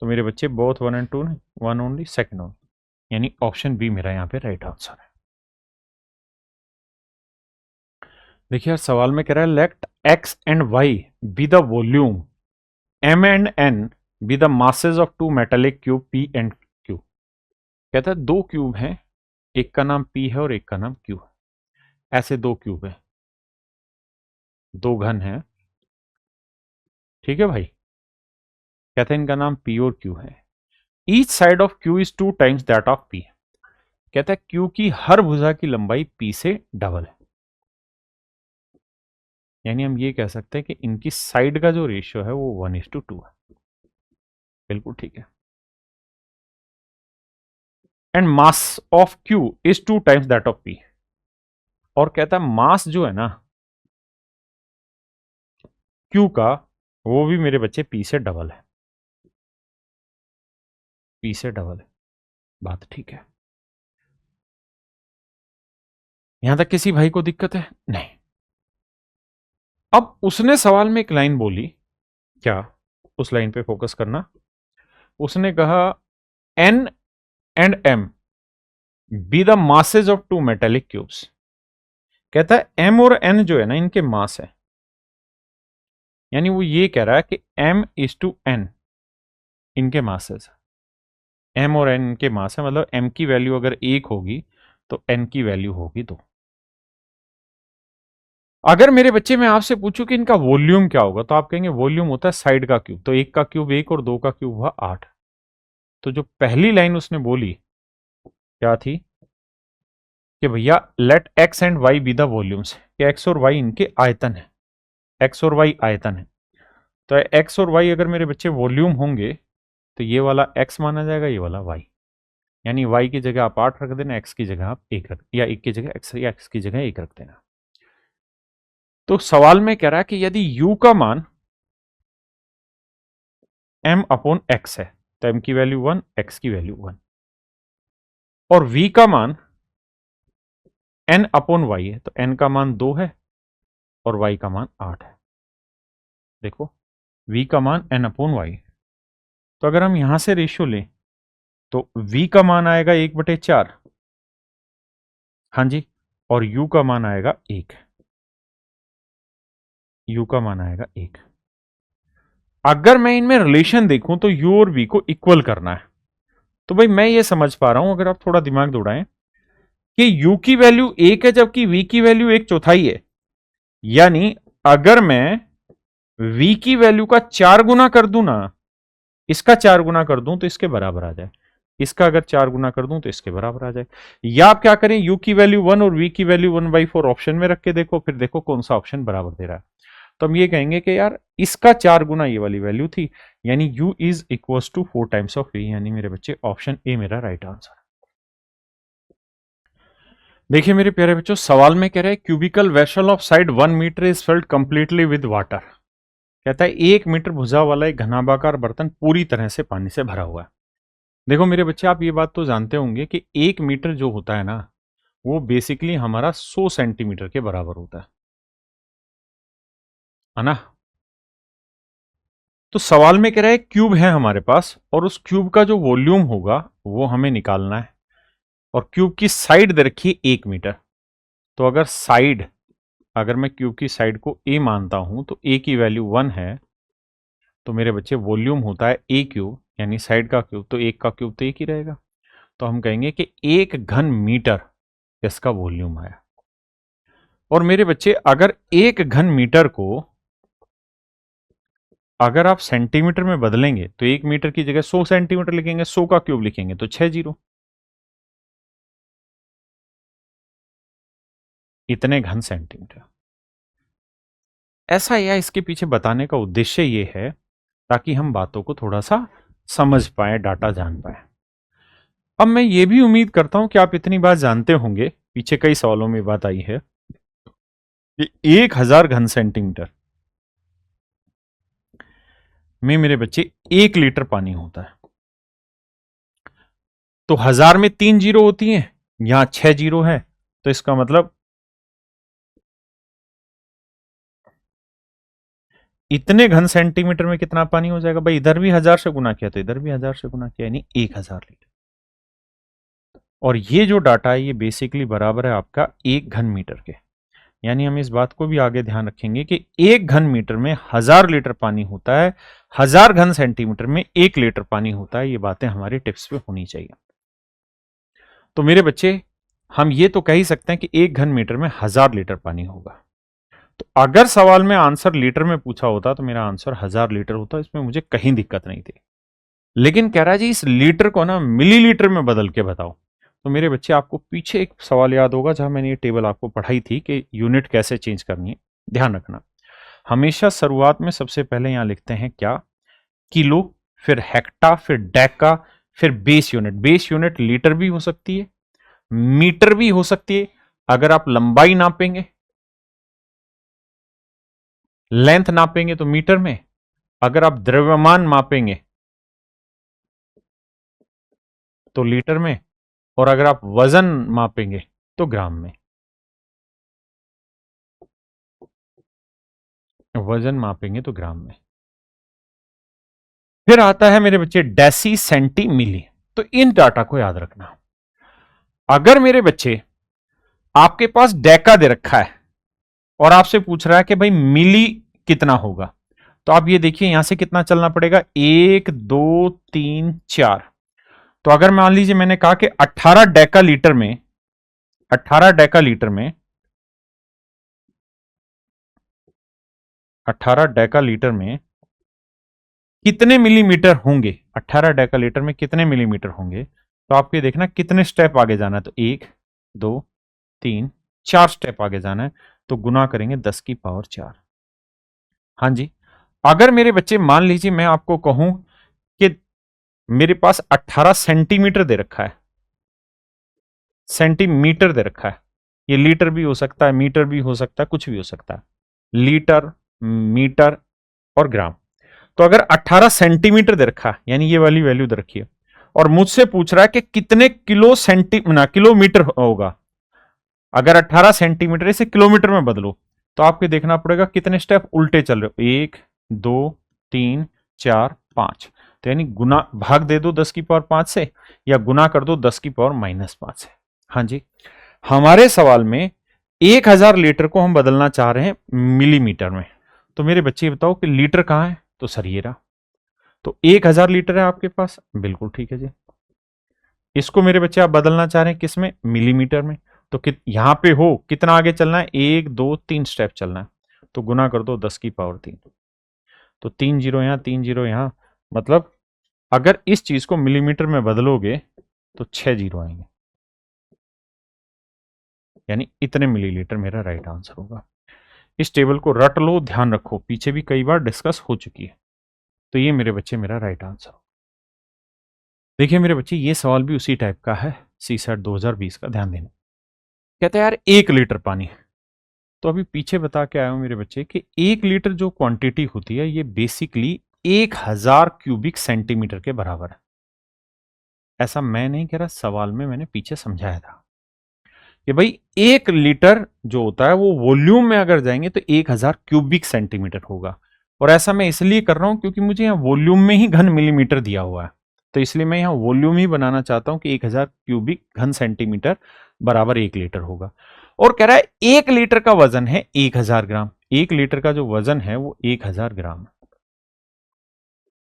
तो मेरे बच्चे both 1 and 2 1 only, second only, यानी ऑप्शन बी मेरा यहाँ पे राइट आंसर है। देखिए यार सवाल में कह रहा है let x and y be the volume, m and n be the masses of 2 metallic cube p and q. कहता है 2 क्यूब हैं, एक का नाम पी है और एक का नाम क्यू है। ऐसे 2 क्यूब है, 2 घन है, ठीक है भाई। कहते हैं इनका नाम पी और क्यू है। Each side of Q is 2 times that of P. कहता है क्यू की हर भुजा की लंबाई पी से डबल है, यानी हम ये कह सकते हैं कि इनकी साइड का जो रेशियो है वो 1:2 है। बिल्कुल ठीक है। And mass of Q is 2 times that of P. और कहता है मास जो है ना क्यू का वो भी मेरे बच्चे पी से डबल है, पी से डबल है। बात ठीक है, यहां तक किसी भाई को दिक्कत है नहीं। अब उसने सवाल में एक लाइन बोली, क्या, उस लाइन पे फोकस करना। उसने कहा n and m be the masses of two metallic cubes. कहता है एम और एन जो है ना, इनके मास है। यानी वो ये कह रहा है कि एम इज टू एन इनके मासेस, एम और एन के मास है, मतलब एम की वैल्यू अगर 1 होगी तो एन की वैल्यू होगी 2। अगर मेरे बच्चे मैं आपसे पूछूं कि इनका वॉल्यूम क्या होगा, तो आप कहेंगे वॉल्यूम होता है साइड का क्यूब, तो 1 का क्यूब 1 और 2 का क्यूब हुआ 8। तो जो पहली लाइन उसने बोली क्या थी कि भैया let x and y be the volumes, कि एक्स और वाई इनके आयतन है, एक्स और वाई आयतन है। तो एक्स और वाई अगर मेरे बच्चे वॉल्यूम होंगे तो ये वाला एक्स माना जाएगा, ये वाला वाई। यानी वाई की जगह आप 8 रख देना, एक्स की जगह आप 1 रख, या 1 की जगह एक्स, या एक्स की जगह 1 रख देना। तो सवाल में कह रहा है कि यदि u का मान m अपॉन एक्स है तो m की वैल्यू 1, x की वैल्यू 1, और v का मान n अपॉन y है तो n का मान 2 है और y का मान 8 है। देखो v का मान n अपॉन y, तो अगर हम यहां से रेशियो लें तो v का मान आएगा 1/4, हाँ जी, और u का मान आएगा 1, u का मान आएगा 1। अगर मैं इनमें रिलेशन देखूं तो u और v को इक्वल करना है। तो भाई मैं ये समझ पा रहा हूं, अगर आप थोड़ा दिमाग दौड़ाएं, कि u की वैल्यू 1 है जबकि v की वैल्यू 1/4 है। यानी अगर मैं v की वैल्यू का 4 गुना कर दूं ना, इसका 4 गुना कर दूं तो इसके बराबर आ जाए, इसका अगर 4 गुना कर दूं तो इसके बराबर आ जाए। या आप क्या करें, u की वैल्यू 1 और v की वैल्यू 1/4 ऑप्शन में रख के देखो, फिर देखो कौन सा ऑप्शन बराबर दे रहा है। तो हम ये कहेंगे कि यार इसका 4 गुना ये वाली वैल्यू थी, यानी u is equal to 4 times of v, यानी मेरे बच्चे ऑप्शन ए मेरा राइट आंसर। देखिए मेरे प्यारे बच्चों, सवाल में कह रहे हैं cubical vessel of side 1 metre is filled completely with water. कहता है 1 मीटर भुजा वाला एक घनाभाकार बर्तन पूरी तरह से पानी से भरा हुआ है। देखो मेरे बच्चे, आप ये बात तो जानते होंगे कि 1 मीटर जो होता है ना, वो बेसिकली हमारा 100 सेंटीमीटर के बराबर होता है ना। तो सवाल में कह रहा है क्यूब है हमारे पास, और उस क्यूब का जो वॉल्यूम होगा वो हमें निकालना है, और क्यूब की साइड दे रखी है 1 मीटर। तो अगर मैं क्यूब की साइड को a मानता हूं तो a की वैल्यू 1 है, तो मेरे बच्चे वॉल्यूम होता है a क्यूब, यानी साइड का क्यूब, तो 1 का क्यूब तो 1 ही रहेगा। तो हम कहेंगे कि 1 घन मीटर इसका वॉल्यूम है। और मेरे बच्चे अगर 1 घन मीटर को अगर आप सेंटीमीटर में बदलेंगे तो 1 मीटर की जगह 100 सेंटीमीटर लिखेंगे, 100 का क्यूब लिखेंगे तो 6 जीरो, इतने घन सेंटीमीटर। ऐसा या इसके पीछे बताने का उद्देश्य ये है ताकि हम बातों को थोड़ा सा समझ पाए, डाटा जान पाए। अब मैं ये भी उम्मीद करता हूं कि आप इतनी बात जानते होंगे, पीछे कई सवालों में बात आई है कि 1000 घन सेंटीमीटर में मेरे बच्चे 1 लीटर पानी होता है। तो 1000 में 3 जीरो होती हैं, यहां 6 जीरो है, तो इसका मतलब इतने घन सेंटीमीटर में कितना पानी हो जाएगा भाई, इधर भी 1000 से गुना किया तो इधर भी 1000 से गुना किया, यानी 1000 लीटर। और ये जो डाटा है ये बेसिकली बराबर है आपका 1 घन मीटर के। यानी हम इस बात को भी आगे ध्यान रखेंगे कि 1 घन मीटर में 1000 लीटर पानी होता है, 1000 घन सेंटीमीटर में 1 लीटर पानी होता है। ये बातें हमारी टिप्स पे होनी चाहिए। तो मेरे बच्चे, हम ये तो कह ही सकते हैं कि 1 घन मीटर में 1000 लीटर पानी होगा। तो अगर सवाल में आंसर लीटर में पूछा होता तो मेरा आंसर 1000 लीटर होता, इसमें मुझे कहीं दिक्कत नहीं थी। लेकिन कह रहा है जी इस लीटर को ना मिलीलीटर में बदल के बताओ। तो मेरे बच्चे, आपको पीछे एक सवाल याद होगा जहां मैंने ये टेबल आपको पढ़ाई थी कि यूनिट कैसे चेंज करनी है। ध्यान रखना, हमेशा शुरुआत में सबसे पहले यहां लिखते हैं क्या, किलो, फिर हेक्टा, फिर डेका, फिर base unit. Base unit litre भी हो सकती है, मीटर भी हो सकती है, अगर आप लंबाई नापेंगे, लेंथ नापेंगे तो मीटर में, अगर आप द्रव्यमान मापेंगे तो लीटर में, और अगर आप वजन मापेंगे तो ग्राम में। वजन मापेंगे तो ग्राम में। फिर आता है मेरे बच्चे डेसी, सेंटी, मिली। तो इन डाटा को याद रखना। अगर मेरे बच्चे आपके पास डेका दे रखा है और आपसे पूछ रहा है कि भाई मिली कितना होगा, तो आप ये देखिए यहां से कितना चलना पड़ेगा, 1 2 3 4। तो अगर मान लीजिए मैंने कहा कि 18 डेका लीटर में 18 डेका लीटर में 18 डेका लीटर में कितने मिलीमीटर होंगे, 18 डेका लीटर में कितने मिलीमीटर होंगे, तो आपको देखना कितने स्टेप आगे जाना है। तो 1 2 3 4 स्टेप आगे जाना है, तो गुना करेंगे 10 की पावर 4। हाँ जी, अगर मेरे बच्चे मान लीजिए मैं आपको कहूं कि मेरे पास 18 सेंटीमीटर दे रखा है, सेंटीमीटर दे रखा है, ये लीटर भी हो सकता है, मीटर भी हो सकता है, कुछ भी हो सकता है, लीटर, मीटर और ग्राम। तो अगर 18 सेंटीमीटर दे रखा है, यानी ये वाली वैल्यू दे रखी है, और मुझसे पूछ रहा है कि कितने किलोमीटर होगा, अगर 18 सेंटीमीटर इसे किलोमीटर में बदलो, तो आपको देखना पड़ेगा कितने स्टेप उल्टे चल रहे हो, 1 2 3 4 5। तो यानी गुना भाग दे दो 10 की पावर 5 से, या गुना कर दो 10 की पावर -5 से। हाँ जी, हमारे सवाल में 1000 लीटर को हम बदलना चाह रहे हैं मिलीमीटर में। तो मेरे बच्चे बताओ कि लीटर कहां है, तो सर ये रहा। तो 1000 लीटर है आपके पास, बिल्कुल ठीक है जी। इसको मेरे बच्चे आप बदलना चाह रहे हैं किसमें, मिलीमीटर में। तो यहां पे हो कितना आगे चलना है, 1 2 3 स्टेप चलना है, तो गुना कर दो 10 की पावर 3। तो 3 जीरो यहां, 3 जीरो यहां, मतलब अगर इस चीज को मिलीमीटर में बदलोगे तो 6 जीरो आएंगे, यानी इतने मिलीलीटर मेरा राइट आंसर होगा। इस टेबल को रट लो, ध्यान रखो, पीछे भी कई बार डिस्कस हो चुकी है। तो ये मेरे बच्चे मेरा राइट आंसर होगा। देखिए मेरे बच्चे, ये सवाल भी उसी टाइप का है, सीसैट 2020 का, ध्यान देना। कहते हैं यार 1 लीटर पानी, तो अभी पीछे बता के आया हूं मेरे बच्चे कि 1 लीटर जो क्वांटिटी होती है ये बेसिकली 1000 क्यूबिक सेंटीमीटर के बराबर है। ऐसा मैं नहीं कह रहा, सवाल में मैंने पीछे समझाया था कि भाई 1 लीटर जो होता है वो वॉल्यूम में अगर जाएंगे तो 1000 क्यूबिक सेंटीमीटर होगा। और ऐसा मैं इसलिए कर रहा हूं क्योंकि मुझे यहाँ वॉल्यूम में ही घन मिलीमीटर दिया हुआ है, तो इसलिए मैं यहाँ वॉल्यूम ही बनाना चाहता हूं कि 1000 क्यूबिक घन सेंटीमीटर बराबर 1 लीटर होगा। और कह रहा है 1 लीटर का वजन है 1000 ग्राम, 1 लीटर का जो वजन है वो 1000 ग्राम है।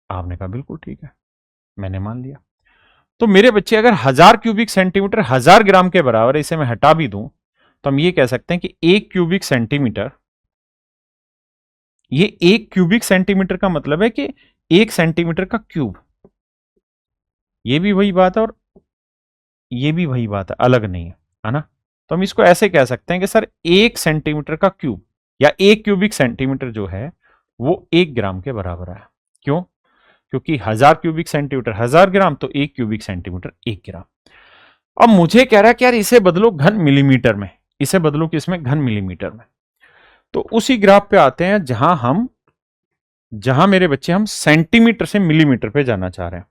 आपने कहा बिल्कुल ठीक है, मैंने मान लिया। तो मेरे बच्चे अगर 1000 क्यूबिक सेंटीमीटर 1000 ग्राम के बराबर है, इसे मैं हटा भी दूं तो हम ये कह सकते हैं कि 1 क्यूबिक सेंटीमीटर, ये 1 क्यूबिक सेंटीमीटर का मतलब है कि 1 सेंटीमीटर का क्यूब। ये भी वही बात है और ये भी वही बात है, अलग नहीं है ना। तो हम इसको ऐसे कह सकते हैं कि सर 1 सेंटीमीटर का क्यूब या 1 क्यूबिक सेंटीमीटर जो है वो 1 ग्राम के बराबर है। क्यों? क्योंकि 1000 क्यूबिक सेंटीमीटर 1000 ग्राम, तो 1 क्यूबिक सेंटीमीटर 1 ग्राम। अब मुझे कह रहा है कि यार इसे बदलो घन मिलीमीटर में, इसे बदलो किसमें, घन मिलीमीटर में। तो उसी ग्राफ पे आते हैं जहां मेरे बच्चे हम सेंटीमीटर से मिलीमीटर पे जाना चाह रहे हैं,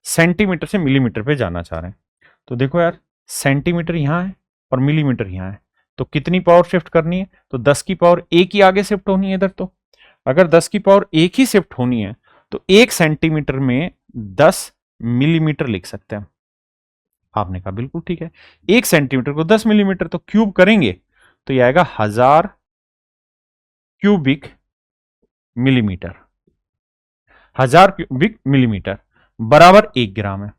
सेंटीमीटर से मिलीमीटर पे जाना चाह रहे हैं। तो देखो यार, सेंटीमीटर यहां है और मिलीमीटर यहां है, तो कितनी पावर शिफ्ट करनी है, तो 10 की पावर 1 ही आगे शिफ्ट होनी है इधर। तो अगर 10 की पावर 1 ही शिफ्ट होनी है तो 1 सेंटीमीटर में 10 मिलीमीटर लिख सकते हैं। आपने कहा बिल्कुल ठीक है, 1 सेंटीमीटर को 10 मिलीमीटर, तो क्यूब करेंगे तो यह आएगा 1000 क्यूबिक मिलीमीटर, 1000 क्यूबिक मिलीमीटर बराबर 1 ग्राम है।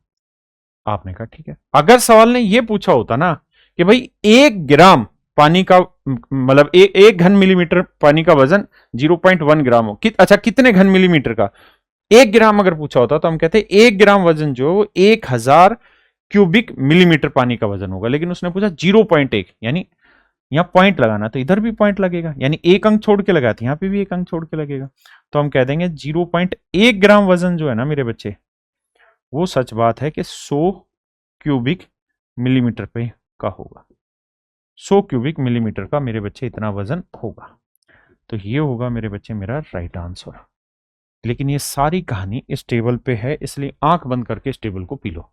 आपने कहा ठीक है। अगर सवाल ने यह पूछा होता ना कि भाई 1 ग्राम पानी का मतलब एक घन मिलीमीटर पानी का वजन 0.1 ग्राम हो, अच्छा कितने घन मिलीमीटर का, 1 ग्राम अगर पूछा होता तो हम कहते 1 ग्राम वजन जो 1000 क्यूबिक मिलीमीटर पानी का वजन होगा। लेकिन उसने पूछा 0.1, यानी यहां पॉइंट लगाना, तो इधर भी पॉइंट लगेगा, यानी एक अंक छोड़ के लगाते, यहां पे भी एक अंक छोड़ के लगेगा। तो हम कह देंगे 0.1 ग्राम वजन जो है ना मेरे बच्चे, वो सच बात है कि 100 क्यूबिक मिलीमीटर पे का होगा, 100 क्यूबिक मिलीमीटर का मेरे बच्चे इतना वजन होगा। तो ये होगा मेरे बच्चे मेरा राइट आंसर। लेकिन ये सारी कहानी इस टेबल पे है, इसलिए आंख बंद करके इस टेबल को पी लो।